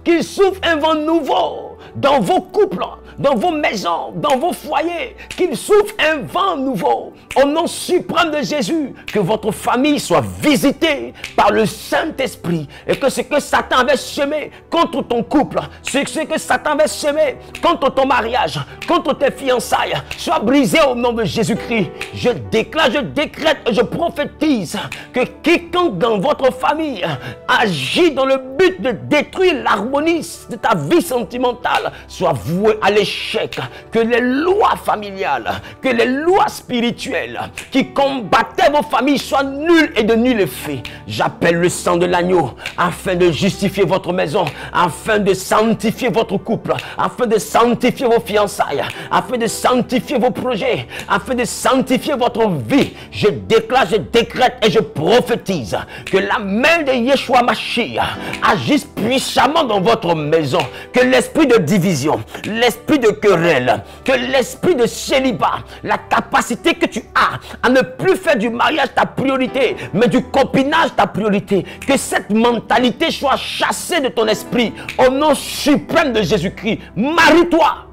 [SPEAKER 1] qu'il souffle un vent nouveau dans vos couples, dans vos maisons, dans vos foyers, qu'il souffle un vent nouveau au nom suprême de Jésus, que votre famille soit visitée par le Saint-Esprit et que ce que Satan avait semé contre ton couple, ce que Satan avait semé contre ton mariage, contre tes fiançailles, soit brisé au nom de Jésus-Christ. Je déclare, je décrète et je prophétise que quiconque dans votre famille agit dans le but de détruire l'harmonie de ta vie sentimentale soit voué à l'échec, que les lois familiales, que les lois spirituelles qui combattaient vos familles soient nulles et de nul effet. J'appelle le sang de l'agneau afin de justifier votre maison, afin de sanctifier votre couple, afin de sanctifier vos fiançailles, afin de sanctifier vos projets, afin de sanctifier votre vie. Je déclare, je décrète et je prophétise que la main de Yeshua Mashiach agisse puissamment dans votre maison, que l'esprit de division, l'esprit de querelle, que l'esprit de célibat, la capacité que tu as à ne plus faire du mariage ta priorité, mais du copinage ta priorité, que cette mentalité soit chassée de ton esprit au nom suprême de Jésus-Christ. Marie-toi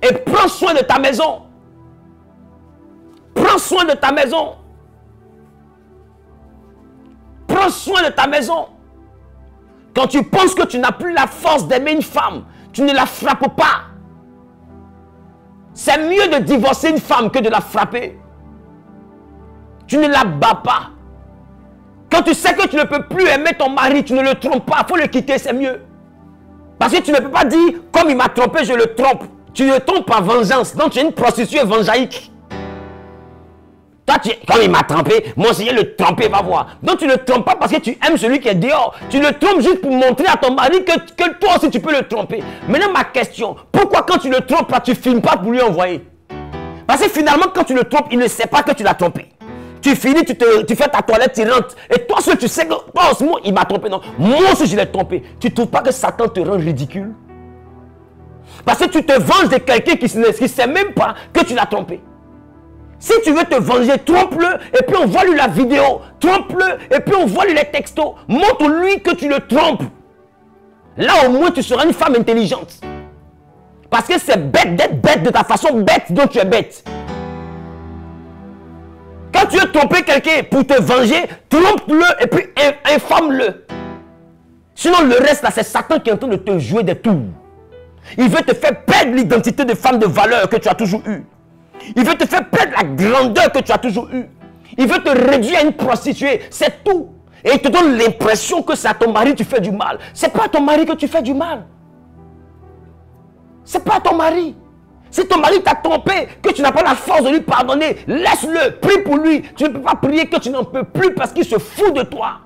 [SPEAKER 1] et prends soin de ta maison. Prends soin de ta maison. Prends soin de ta maison. Quand tu penses que tu n'as plus la force d'aimer une femme, tu ne la frappes pas. C'est mieux de divorcer une femme que de la frapper. Tu ne la bats pas. Quand tu sais que tu ne peux plus aimer ton mari, tu ne le trompes pas. Il faut le quitter, c'est mieux. Parce que tu ne peux pas dire, comme il m'a trompé, je le trompe. Tu le trompes par vengeance. Donc tu es une prostituée venjaïque. Toi, comme il m'a trompé, moi aussi je le tromper, va voir. Donc tu ne le trompes pas parce que tu aimes celui qui est dehors. Tu le trompes juste pour montrer à ton mari que toi aussi tu peux le tromper. Maintenant ma question, pourquoi quand tu le trompes pas, tu ne filmes pas pour lui envoyer? Parce que finalement quand tu le trompes, il ne sait pas que tu l'as trompé. Tu finis, tu fais ta toilette, tu rentres. Et toi seul tu sais que moi il m'a trompé. Non, moi aussi je l'ai trompé. Tu ne trouves pas que Satan te rend ridicule? Parce que tu te venges de quelqu'un qui ne sait même pas que tu l'as trompé. Si tu veux te venger, trompe-le et puis on voit lui la vidéo. Trompe-le et puis on voit lui les textos. Montre-lui que tu le trompes. Là au moins tu seras une femme intelligente. Parce que c'est bête d'être bête de ta façon bête dont tu es bête. Quand tu veux tromper quelqu'un pour te venger, trompe-le et puis infame-le. Sinon le reste là c'est Satan qui est en train de te jouer des tours. Il veut te faire perdre l'identité de femme de valeur que tu as toujours eue. Il veut te faire perdre la grandeur que tu as toujours eue. Il veut te réduire à une prostituée. C'est tout. Et il te donne l'impression que c'est à ton mari que tu fais du mal. Ce n'est pas à ton mari que tu fais du mal. c'est pas ton mari. Si ton mari t'a trompé, que tu n'as pas la force de lui pardonner, laisse-le, prie pour lui. Tu ne peux pas prier que tu n'en peux plus parce qu'il se fout de toi.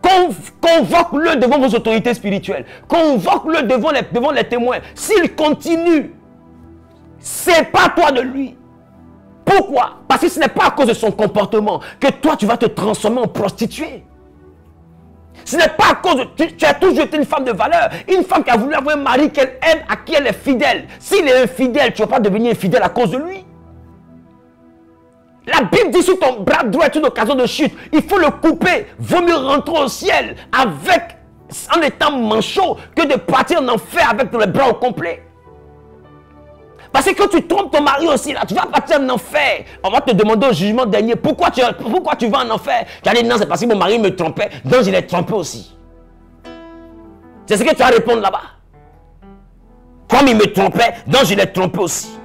[SPEAKER 1] Convoque-le devant vos autorités spirituelles. Convoque-le devant les témoins. S'il continue, sépare-toi de lui. Pourquoi? Parce que ce n'est pas à cause de son comportement que toi tu vas te transformer en prostituée. Ce n'est pas à cause de... Tu as toujours été une femme de valeur. Une femme qui a voulu avoir un mari qu'elle aime, à qui elle est fidèle. S'il est infidèle, tu ne vas pas devenir infidèle à cause de lui. La Bible dit sur ton bras droit est une occasion de chute. Il faut le couper. Vaut mieux rentrer au ciel en étant manchot que de partir en enfer avec les bras au complet. Parce que quand tu trompes ton mari aussi, là, tu vas partir en enfer. On va te demander au jugement dernier, pourquoi tu vas en enfer? Tu vas dire, non, c'est parce que mon mari me trompait, donc je l'ai trompé aussi. C'est ce que tu vas répondre là-bas. Comme il me trompait, donc je l'ai trompé aussi.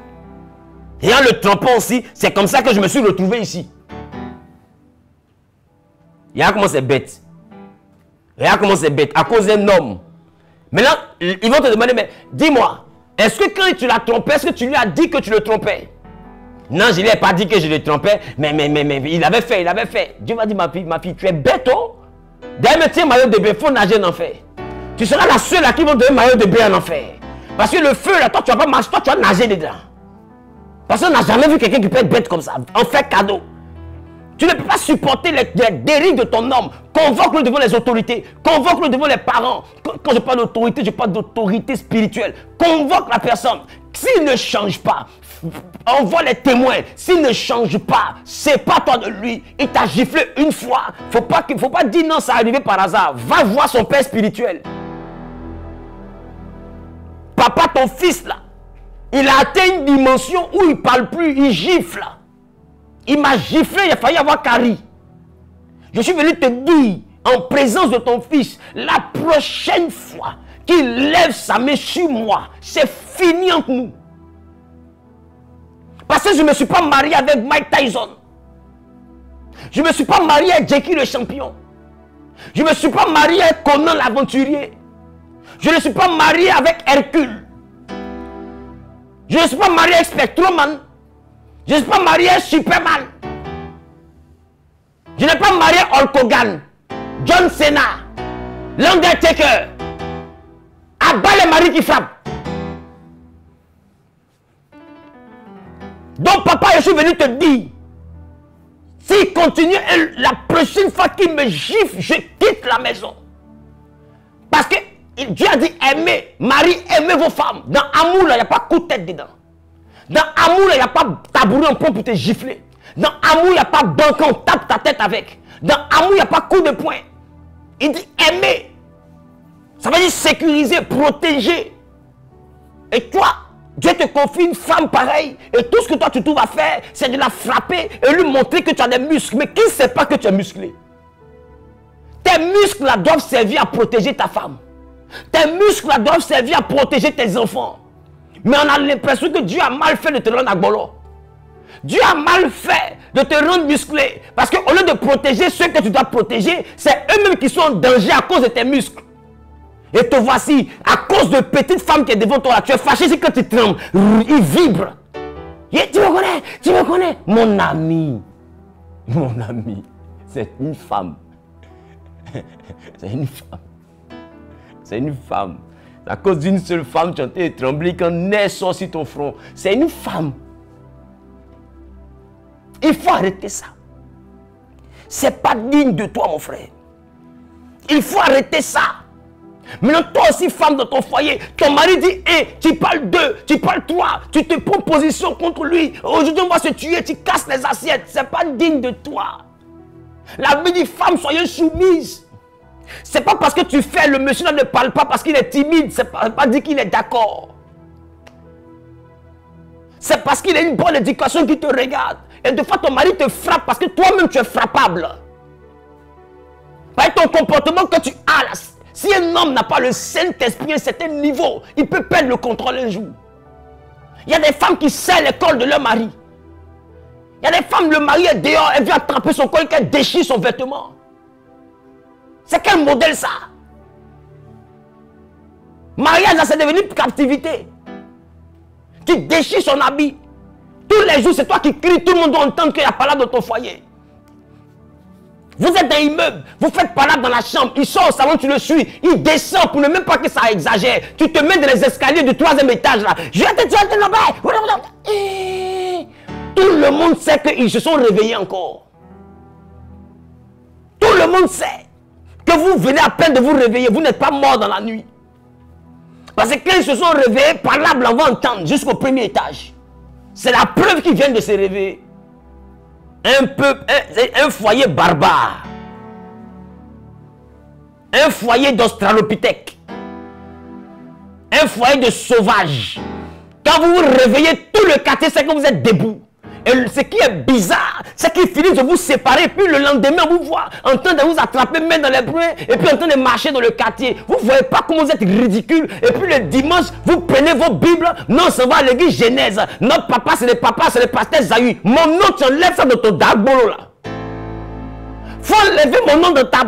[SPEAKER 1] Et en le trompant aussi, c'est comme ça que je me suis retrouvé ici. Regarde comment c'est bête. Regarde comment c'est bête, à cause d'un homme. Maintenant, ils vont te demander, mais dis-moi, est-ce que quand tu l'as trompé, est-ce que tu lui as dit que tu le trompais? Non, je ne lui ai pas dit que je le trompais, mais il avait fait. Dieu m'a dit, ma fille, tu es bête, oh? D'ailleurs, tiens, maillot de bain, il faut nager en enfer. Tu seras la seule à qui vont donner maillot de bain en enfer. Parce que le feu, là, toi, tu vas pas marcher, toi, tu vas nager dedans. Parce qu'on n'a jamais vu quelqu'un qui peut être bête comme ça, en fait cadeau. Tu ne peux pas supporter les dérives de ton homme. Convoque-le devant les autorités. Convoque-le devant les parents. Quand je parle d'autorité, je parle d'autorité spirituelle. Convoque la personne. S'il ne change pas, envoie les témoins. S'il ne change pas, sépare-toi de lui. Il t'a giflé une fois. Faut pas dire non, ça est arrivé par hasard. Va voir son père spirituel. Papa, ton fils là, il a atteint une dimension où il ne parle plus, il gifle. Il m'a giflé, il a failli avoir carie. Je suis venu te dire, en présence de ton fils, la prochaine fois qu'il lève sa main sur moi, c'est fini entre nous. Parce que je ne me suis pas marié avec Mike Tyson. Je ne me suis pas marié avec Jackie le champion. Je ne me suis pas marié avec Conan l'aventurier. Je ne suis pas marié avec Hercule. Je ne suis pas marié avec Spectroman. Je ne suis pas marié avec Superman. Je n'ai pas marié Hulk Hogan, John Cena, l'Undertaker. Abat les maris qui frappent. Donc papa, je suis venu te dire, s'il continue, la prochaine fois qu'il me gifle, je quitte la maison. Parce que Dieu a dit aimez, mari, aimez vos femmes. Dans amour, il n'y a pas coup de tête dedans. Dans amour, il n'y a pas tabouret en point pour te gifler. Dans amour, il n'y a pas banque, on tape ta tête avec. Dans amour, il n'y a pas coup de poing. Il dit aimer. Ça veut dire sécuriser, protéger. Et toi, Dieu te confie une femme pareille. Et tout ce que toi tu trouves à faire, c'est de la frapper et lui montrer que tu as des muscles. Mais qui ne sait pas que tu es musclé? Tes muscles là doivent servir à protéger ta femme. Tes muscles là doivent servir à protéger tes enfants. Mais on a l'impression que Dieu a mal fait de te rendre agbolo. Dieu a mal fait de te rendre musclé. Parce qu'au lieu de protéger ceux que tu dois protéger, c'est eux-mêmes qui sont en danger à cause de tes muscles. Et te voici, à cause de petite femme qui est devant toi, tu es fâché, c'est quand tu trembles, il vibre. Et tu me connais, mon ami, c'est une femme. C'est une femme. C'est une femme. À cause d'une seule femme, tu as été tremblé quand nez sort sur ton front. C'est une femme. Il faut arrêter ça. C'est pas digne de toi, mon frère. Il faut arrêter ça. Maintenant, toi aussi, femme de ton foyer, ton mari dit 1, tu parles 2, tu parles 3, tu te prends position contre lui. Aujourd'hui, on va se tuer, tu casses les assiettes. C'est pas digne de toi. La Bible dit, femme, soyez soumise. C'est pas parce que tu fais, le monsieur ne parle pas parce qu'il est timide. C'est pas dit qu'il est d'accord. C'est parce qu'il a une bonne éducation qui te regarde. Et de fois, ton mari te frappe parce que toi-même, tu es frappable. Par ton comportement que tu as là. Si un homme n'a pas le Saint-Esprit à un certain niveau, il peut perdre le contrôle un jour. Il y a des femmes qui serrent les cols de leur mari. Il y a des femmes, le mari est dehors, elle vient attraper son col, elle déchire son vêtement. C'est quel modèle ça? Mariage, c'est devenu captivité. Tu déchires son habit. Tous les jours, c'est toi qui cries. Tout le monde doit entendre qu'il y a palabre dans ton foyer. Vous êtes dans l'immeuble, vous faites palabre dans la chambre, il sort au salon, tu le suis, il descend pour ne même pas que ça exagère. Tu te mets dans les escaliers du 3e étage là. Je vais te dire, tout le monde sait qu'ils se sont réveillés encore. Tout le monde sait que vous venez à peine de vous réveiller, vous n'êtes pas mort dans la nuit. Parce que quand ils se sont réveillés, palabre, on va entendre jusqu'au 1er étage. C'est la preuve qu'ils viennent de se réveiller. Un foyer barbare. Un foyer d'australopithèque. Un foyer de sauvage. Quand vous vous réveillez, tout le quartier sait que vous êtes debout. Et ce qui est bizarre, c'est qu'ils finissent de vous séparer. Puis le lendemain, on vous voit en train de vous attraper, mettre dans les bruits, et puis en train de marcher dans le quartier. Vous ne voyez pas comment vous êtes ridicule. Et puis le dimanche, vous prenez vos Bibles. Non, on s'en va à l'église Genèse. Notre papa, c'est le pasteur Zahü. Mon nom, tu enlèves ça de ton darbolo là. Faut enlever mon nom de ta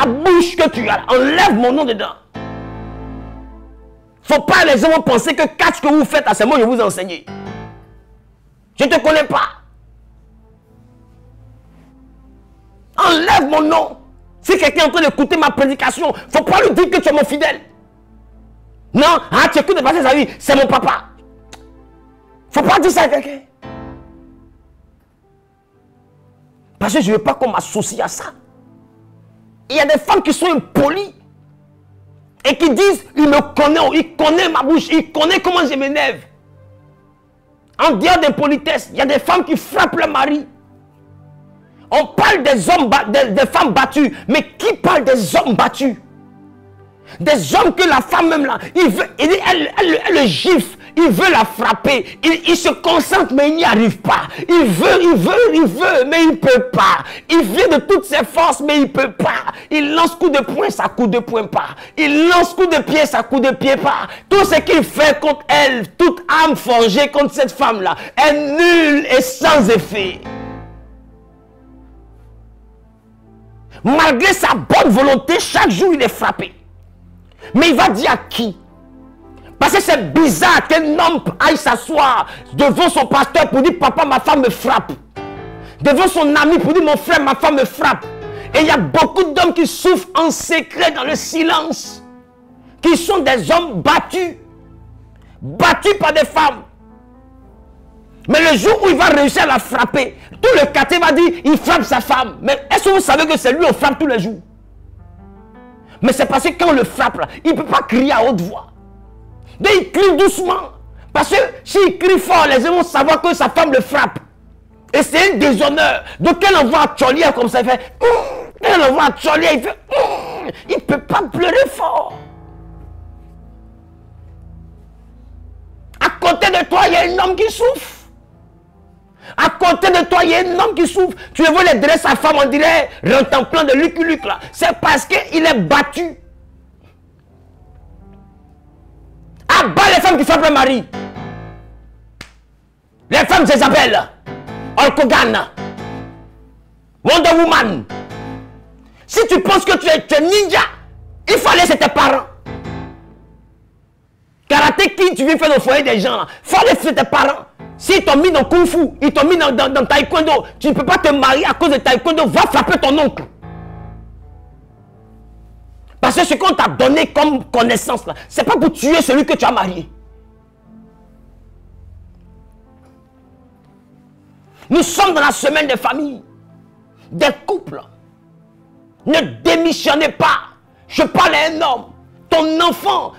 [SPEAKER 1] bouche que tu as. Enlève mon nom dedans. Faut pas les gens penser que ce que vous faites, c'est moi je vous enseigne. Je ne te connais pas. Enlève mon nom. Si quelqu'un est en train d'écouter ma prédication, il ne faut pas lui dire que tu es mon fidèle. Non, tu écoutes le pasteur Zahü, c'est mon papa. Il ne faut pas dire ça à quelqu'un. Parce que je ne veux pas qu'on m'associe à ça. Il y a des femmes qui sont impolies. Et qui disent, il me connaît, il connaît ma bouche, il connaît comment je m'énerve. En dehors d'impolitesse, il y a des femmes qui frappent leur mari. On parle des hommes, des femmes battues. Mais qui parle des hommes battus? Des hommes que la femme même là, elle le gifle. Il veut la frapper. Il se concentre mais il n'y arrive pas. Il veut, mais il ne peut pas. Il vient de toutes ses forces mais il ne peut pas. Il lance coup de poing, ça coup de poing pas. Il lance coup de pied, ça coup de pied pas. Tout ce qu'il fait contre elle, toute âme forgée contre cette femme-là, est nulle et sans effet. Malgré sa bonne volonté, chaque jour il est frappé. Mais il va dire à qui? Parce que c'est bizarre qu'un homme aille s'asseoir devant son pasteur pour dire papa, ma femme me frappe. Devant son ami pour dire mon frère, ma femme me frappe. Et il y a beaucoup d'hommes qui souffrent en secret dans le silence. Qui sont des hommes battus. Battus par des femmes. Mais le jour où il va réussir à la frapper, tout le quartier va dire il frappe sa femme. Mais est-ce que vous savez que c'est lui on frappe tous les jours? Mais c'est parce que quand on le frappe là, il ne peut pas crier à haute voix. Donc il crie doucement. Parce que s'il crie fort, les gens vont savoir que sa femme le frappe. Et c'est un déshonneur. Donc quand on voit Tcholia comme ça, il fait... Quand on voit Tcholia, il fait... Il ne peut pas pleurer fort. À côté de toi, il y a un homme qui souffre. À côté de toi, il y a un homme qui souffre. Tu veux les dresser sa femme, on dirait rentemplant de Lucky Luke là. C'est parce qu'il est battu. Abat les femmes qui frappent le mari. Les femmes Isabelle, Hulk Hogan, Wonder Woman. Si tu penses que tu es ninja, il fallait c'est tes parents. Karaté Kid, tu viens faire le foyer des gens. Il fallait c'est tes parents. S'ils t'ont mis dans Kung Fu, ils t'ont mis dans Taekwondo, tu ne peux pas te marier à cause de Taekwondo, va frapper ton oncle. Parce que ce qu'on t'a donné comme connaissance, ce n'est pas pour tuer celui que tu as marié. Nous sommes dans la semaine des familles, des couples. Ne démissionnez pas. Je parle à un homme. Ton enfant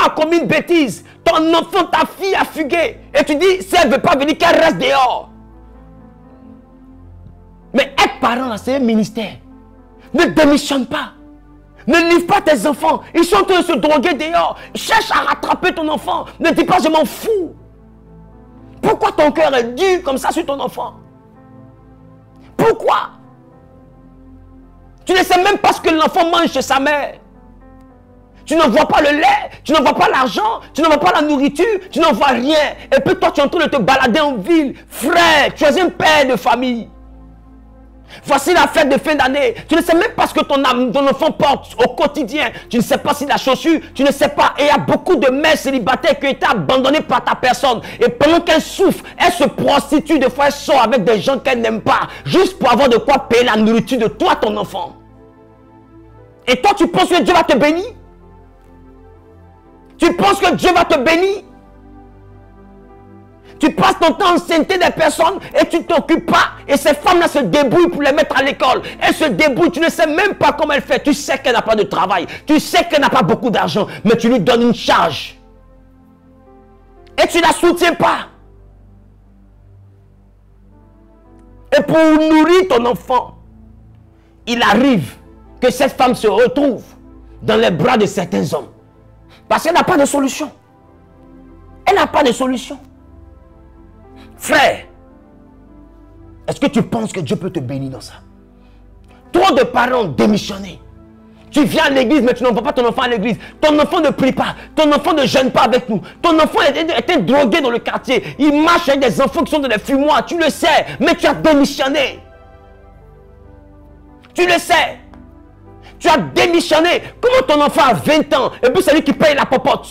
[SPEAKER 1] a commis une bêtise. Ton enfant, ta fille a fugué. Et tu dis, si elle ne veut pas venir, qu'elle reste dehors. Mais être parent, c'est un ministère. Ne démissionne pas. Ne livre pas tes enfants. Ils sont en train de se droguer dehors. Cherche à rattraper ton enfant. Ne dis pas, je m'en fous. Pourquoi ton cœur est dur comme ça sur ton enfant? Pourquoi? Tu ne sais même pas ce que l'enfant mange chez sa mère. Tu ne vois pas le lait, tu ne vois pas l'argent, tu ne vois pas la nourriture, tu n'en vois rien. Et puis toi, tu es en train de te balader en ville. Frère, tu es un père de famille. Voici la fête de fin d'année. Tu ne sais même pas ce que ton enfant porte au quotidien. Tu ne sais pas s'il a chaussure. Tu ne sais pas. Et il y a beaucoup de mères célibataires qui ont été abandonnées par ta personne. Et pendant qu'elle souffre, elle se prostitue. Des fois, elle sort avec des gens qu'elle n'aime pas. Juste pour avoir de quoi payer la nourriture de toi, ton enfant. Et toi, tu penses que Dieu va te bénir? Tu penses que Dieu va te bénir? Tu passes ton temps à enceinte des personnes et tu ne t'occupes pas. Et ces femmes-là se débrouillent pour les mettre à l'école. Elles se débrouillent, tu ne sais même pas comment elle fait. Tu sais qu'elle n'a pas de travail. Tu sais qu'elle n'a pas beaucoup d'argent. Mais tu lui donnes une charge. Et tu ne la soutiens pas. Et pour nourrir ton enfant, il arrive que cette femme se retrouve dans les bras de certains hommes. Parce qu'elle n'a pas de solution. Elle n'a pas de solution. Frère, est-ce que tu penses que Dieu peut te bénir dans ça? Trop de parents ont démissionné. Tu viens à l'église, mais tu n'envoies pas ton enfant à l'église. Ton enfant ne prie pas. Ton enfant ne jeûne pas avec nous. Ton enfant est drogué dans le quartier. Il marche avec des enfants qui sont dans les fumoirs. Tu le sais, mais tu as démissionné. Tu le sais. Tu as démissionné. Comment ton enfant a 20 ans et puis c'est lui qui paye la popote?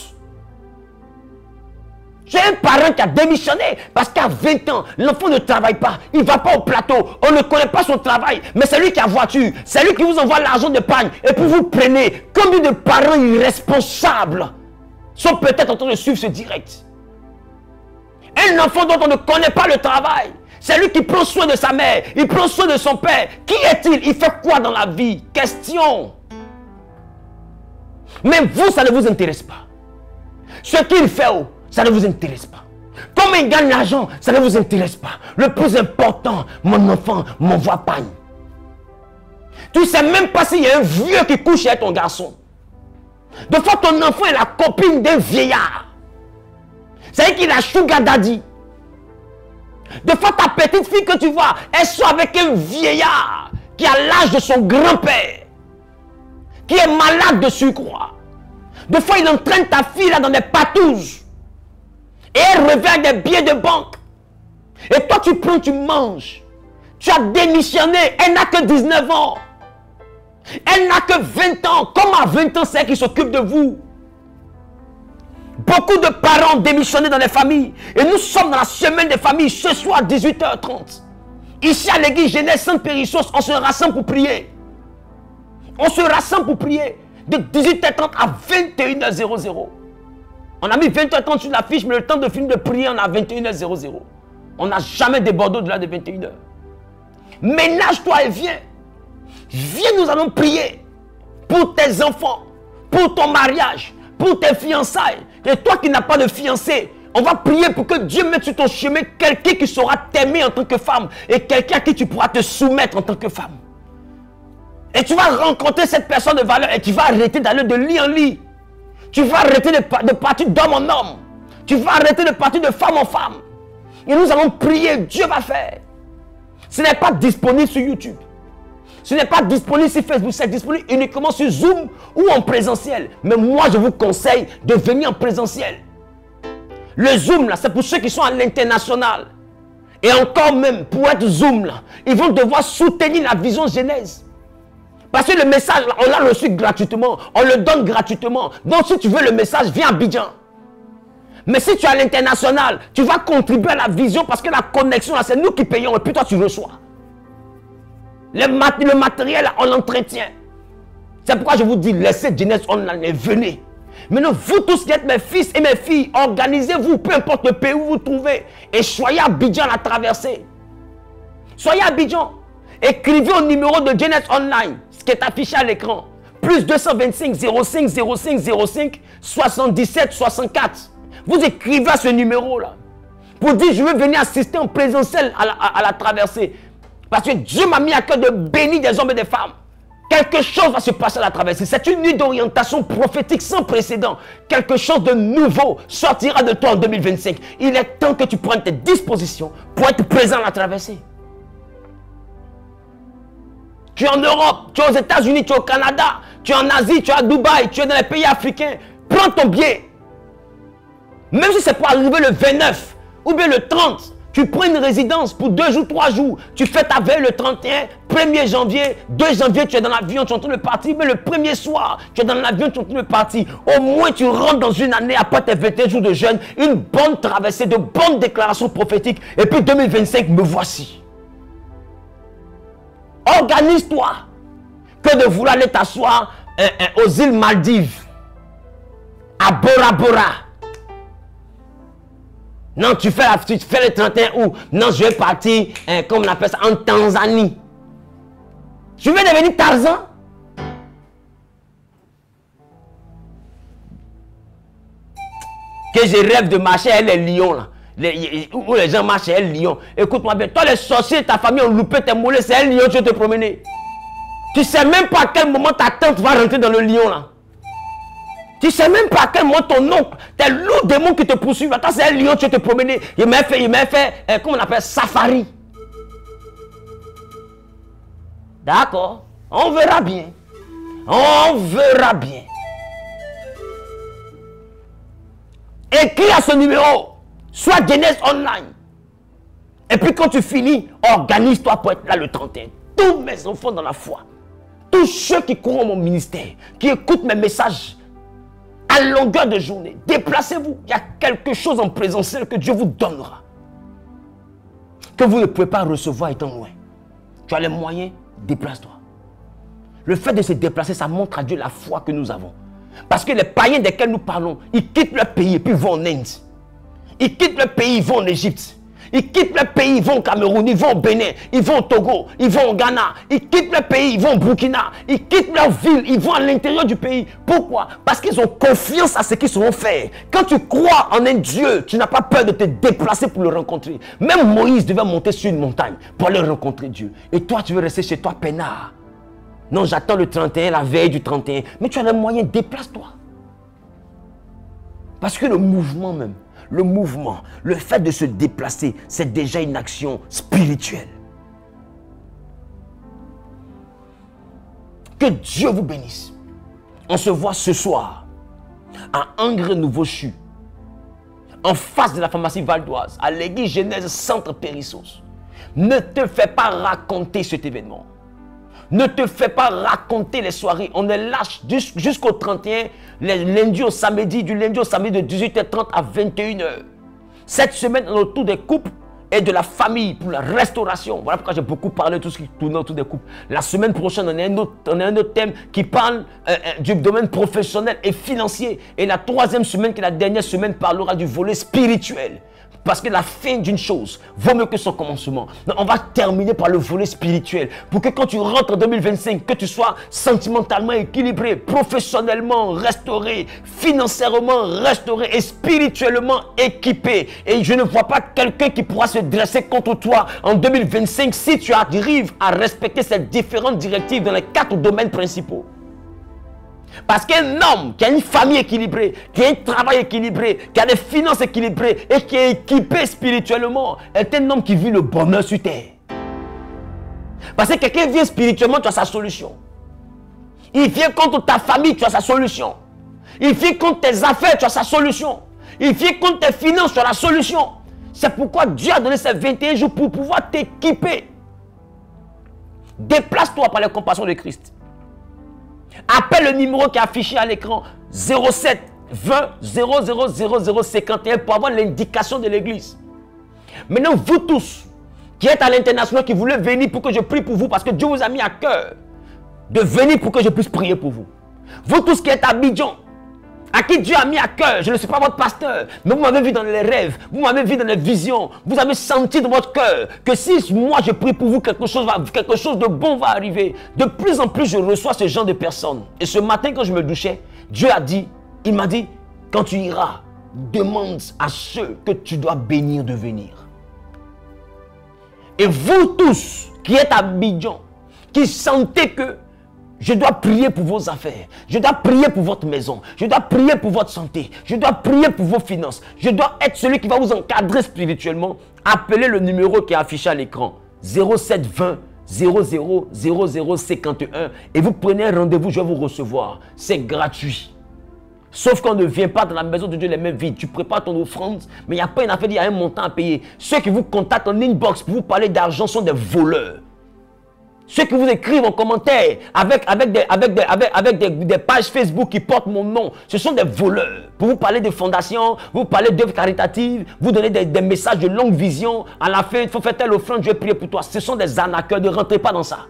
[SPEAKER 1] J'ai un parent qui a démissionné parce qu'à 20 ans, l'enfant ne travaille pas. Il ne va pas au plateau. On ne connaît pas son travail. Mais c'est lui qui a voiture. C'est lui qui vous envoie l'argent de pagne. Et puis vous prenez. Combien de parents irresponsables sont peut-être en train de suivre ce direct? Un enfant dont on ne connaît pas le travail. C'est lui qui prend soin de sa mère. Il prend soin de son père. Qui est-il? Il fait quoi dans la vie? Question. Mais vous, ça ne vous intéresse pas. Ce qu'il fait, ça ne vous intéresse pas. Comment il gagne l'argent, ça ne vous intéresse pas. Le plus important, mon enfant m'envoie pagne. Tu ne sais même pas s'il y a un vieux qui couche avec ton garçon. De fois, ton enfant est la copine d'un vieillard. C'est-à-dire qu'il a sugar daddy. De fois, ta petite fille que tu vois, elle sort avec un vieillard qui a l'âge de son grand-père, qui est malade de surcroît. De fois, il entraîne ta fille là dans des patouses. Et elle revient avec des billets de banque. Et toi, tu prends, tu manges. Tu as démissionné. Elle n'a que 19 ans. Elle n'a que 20 ans. Comme à 20 ans, c'est elle qui s'occupe de vous. Beaucoup de parents ont démissionné dans les familles. Et nous sommes dans la semaine des familles ce soir à 18h30. Ici à l'église Genèse Sainte-Périssos, on se rassemble pour prier. On se rassemble pour prier de 18h30 à 21h00. On a mis 20h30 sur l'affiche, mais le temps de finir de prier, on a 21h00. On n'a jamais débordé au-delà de 21h. Ménage-toi et viens. Viens, nous allons prier pour tes enfants, pour ton mariage, pour tes fiançailles. Et toi qui n'as pas de fiancé, on va prier pour que Dieu mette sur ton chemin quelqu'un qui saura t'aimer en tant que femme et quelqu'un à qui tu pourras te soumettre en tant que femme. Et tu vas rencontrer cette personne de valeur et tu vas arrêter d'aller de lit en lit. Tu vas arrêter de partir d'homme en homme. Tu vas arrêter de partir de femme en femme. Et nous allons prier, Dieu va faire. Ce n'est pas disponible sur YouTube. Ce n'est pas disponible sur Facebook. C'est disponible uniquement sur Zoom ou en présentiel. Mais moi, je vous conseille de venir en présentiel. Le Zoom, là, c'est pour ceux qui sont à l'international. Et encore même, pour être Zoom, là, ils vont devoir soutenir la vision Genèse. Parce que le message, on l'a reçu gratuitement. On le donne gratuitement. Donc, si tu veux le message, viens à Abidjan. Mais si tu es à l'international, tu vas contribuer à la vision parce que la connexion, c'est nous qui payons et puis toi, tu reçois. Le matériel, on l'entretient. C'est pourquoi je vous dis, laissez Genèse Online et venez. Maintenant, vous tous qui êtes mes fils et mes filles, organisez-vous, peu importe le pays où vous vous trouvez. Et soyez à Abidjan à la traversée. Soyez à Abidjan. Écrivez au numéro de Genèse Online, ce qui est affiché à l'écran. Plus 225 05 05 05 77 64. Vous écrivez à ce numéro-là. Pour dire, je veux venir assister en présentiel à la traversée. Parce que Dieu m'a mis à cœur de bénir des hommes et des femmes. Quelque chose va se passer à la traversée. C'est une nuit d'orientation prophétique sans précédent. Quelque chose de nouveau sortira de toi en 2025. Il est temps que tu prennes tes dispositions pour être présent à la traversée. Tu es en Europe, tu es aux États-Unis, tu es au Canada, tu es en Asie, tu es à Dubaï, tu es dans les pays africains. Prends ton billet. Même si c'est pour arriver le 29 ou bien le 30, Tu prends une résidence pour 2 jours, 3 jours. Tu fais ta veille le 31, 1er janvier, 2 janvier, tu es dans l'avion, tu es en train de partir. Mais le premier soir, tu es dans l'avion, tu es en train de partir. Au moins, tu rentres dans une année après tes 21 jours de jeûne, une bonne traversée, de bonnes déclarations prophétiques. Et puis 2025, me voici. Organise-toi que de vouloir aller t'asseoir aux îles Maldives, à Bora Bora. Non, tu fais le 31 août. Non, je vais partir, comme on appelle ça, en Tanzanie. Tu veux devenir Tarzan? Que je rêve de marcher avec les lions, là. Où les gens marchent avec les lions. Écoute-moi bien, toi les sorciers de ta famille ont loupé tes mollets, c'est un lion, tu veux te promener. Tu sais même pas à quel moment ta tante va rentrer dans le lion, là. Tu sais même pas à quel moment ton oncle, tes loups démons qui te poursuivent. Attends, c'est un lion, tu veux te promener. Il m'a fait, comment on appelle, safari. D'accord, on verra bien. On verra bien. Écris à ce numéro, soit Genèse Online. Et puis quand tu finis, organise-toi pour être là le 31. Tous mes enfants dans la foi, tous ceux qui courent mon ministère, qui écoutent mes messages, à longueur de journée, déplacez-vous. Il y a quelque chose en présentiel que Dieu vous donnera. Que vous ne pouvez pas recevoir étant loin. Tu as les moyens, déplace-toi. Le fait de se déplacer, ça montre à Dieu la foi que nous avons. Parce que les païens desquels nous parlons, ils quittent leur pays et puis vont en Inde. Ils quittent leur pays, ils vont en Égypte. Ils quittent leur pays, ils vont au Cameroun, ils vont au Bénin, ils vont au Togo, ils vont au Ghana. Ils quittent leur pays, ils vont au Burkina. Ils quittent leur ville, ils vont à l'intérieur du pays. Pourquoi? Parce qu'ils ont confiance à ce qu'ils seront faire. Quand tu crois en un Dieu, tu n'as pas peur de te déplacer pour le rencontrer. Même Moïse devait monter sur une montagne pour aller rencontrer Dieu. Et toi, tu veux rester chez toi, peinard. Non, j'attends le 31, la veille du 31. Mais tu as les moyens, déplace-toi. Parce que le mouvement même, le fait de se déplacer, c'est déjà une action spirituelle. Que Dieu vous bénisse. On se voit ce soir à Angre Nouveau-Chu, en face de la pharmacie Val-d'Oise, à l'église Genèse Centre Périssos. Ne te fais pas raconter cet événement. Ne te fais pas raconter les soirées. On est lâche jusqu'au 31, du lundi au samedi de 18h30 à 21h. Cette semaine, on est autour des couples et de la famille pour la restauration. Voilà pourquoi j'ai beaucoup parlé de tout ce qui tourne autour des couples. La semaine prochaine, on a un autre thème qui parle du domaine professionnel et financier. Et la troisième semaine, qui est la dernière semaine, parlera du volet spirituel. Parce que la fin d'une chose vaut mieux que son commencement. Donc, on va terminer par le volet spirituel. Pour que quand tu rentres en 2025, que tu sois sentimentalement équilibré, professionnellement restauré, financièrement restauré et spirituellement équipé. Et je ne vois pas quelqu'un qui pourra se dresser contre toi en 2025 si tu arrives à respecter ces différentes directives dans les 4 domaines principaux. Parce qu'un homme qui a une famille équilibrée, qui a un travail équilibré, qui a des finances équilibrées et qui est équipé spirituellement, est un homme qui vit le bonheur sur terre. Parce que quelqu'un vient spirituellement, tu as sa solution. Il vient contre ta famille, tu as sa solution. Il vient contre tes affaires, tu as sa solution. Il vient contre tes finances, tu as la solution. C'est pourquoi Dieu a donné ces 21 jours pour pouvoir t'équiper. Déplace-toi par la compassion de Christ. Appelle le numéro qui est affiché à l'écran 07 20 00 51 pour avoir l'indication de l'église. Maintenant, vous tous qui êtes à l'international, qui voulez venir pour que je prie pour vous, parce que Dieu vous a mis à cœur de venir pour que je puisse prier pour vous. Vous tous qui êtes à Abidjan, à qui Dieu a mis à cœur, je ne suis pas votre pasteur, mais vous m'avez vu dans les rêves, vous m'avez vu dans les visions, vous avez senti dans votre cœur que si moi je prie pour vous, quelque chose de bon va arriver. De plus en plus, je reçois ce genre de personnes. Et ce matin, quand je me douchais, Dieu a dit, il m'a dit, quand tu iras, demande à ceux que tu dois bénir de venir. Et vous tous qui êtes à Abidjan, qui sentez que je dois prier pour vos affaires. Je dois prier pour votre maison. Je dois prier pour votre santé. Je dois prier pour vos finances. Je dois être celui qui va vous encadrer spirituellement. Appelez le numéro qui est affiché à l'écran. 07 20 00 00 51. Et vous prenez un rendez-vous, je vais vous recevoir. C'est gratuit. Sauf qu'on ne vient pas dans la maison de Dieu les mains vides. Tu prépares ton offrande, mais il n'y a pas une affaire, il y a un montant à payer. Ceux qui vous contactent en inbox pour vous parler d'argent sont des voleurs. Ceux qui vous écrivent en commentaire avec des pages Facebook qui portent mon nom, ce sont des voleurs. Pour vous parler de fondations, vous parler d'œuvres caritatives, vous donner des messages de longue vision. À la fin, il faut faire telle offrande, je vais prier pour toi. Ce sont des arnaqueurs, ne rentrez pas dans ça.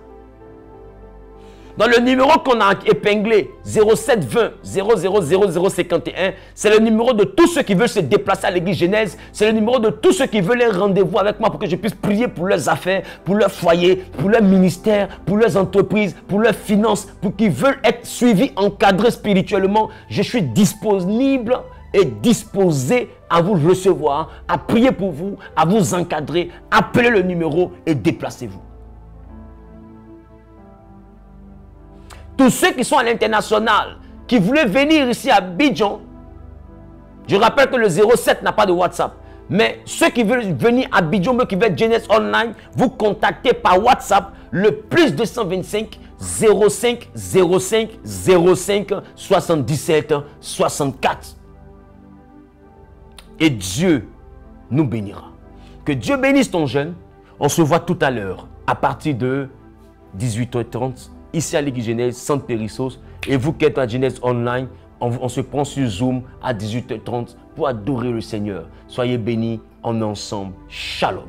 [SPEAKER 1] Dans le numéro qu'on a épinglé, 0720 000051, c'est le numéro de tous ceux qui veulent se déplacer à l'église Genèse. C'est le numéro de tous ceux qui veulent un rendez-vous avec moi pour que je puisse prier pour leurs affaires, pour leur foyer, pour leur ministère, pour leurs entreprises, pour leurs finances, pour qu'ils veulent être suivis, encadrés spirituellement. Je suis disponible et disposé à vous recevoir, à prier pour vous, à vous encadrer. Appelez le numéro et déplacez-vous. Tous ceux qui sont à l'international, qui voulaient venir ici à Abidjan, je rappelle que le 07 n'a pas de WhatsApp. Mais ceux qui veulent venir à Abidjan, qui veulent être Genèse Online, vous contactez par WhatsApp le plus 225 05 05 05 77 64. Et Dieu nous bénira. Que Dieu bénisse ton jeûne. On se voit tout à l'heure à partir de 18h30. Ici à l'église Genèse, Centre Périssos. Et vous qui êtes à Genèse Online, on se prend sur Zoom à 18h30 pour adorer le Seigneur. Soyez bénis, on est ensemble. Shalom.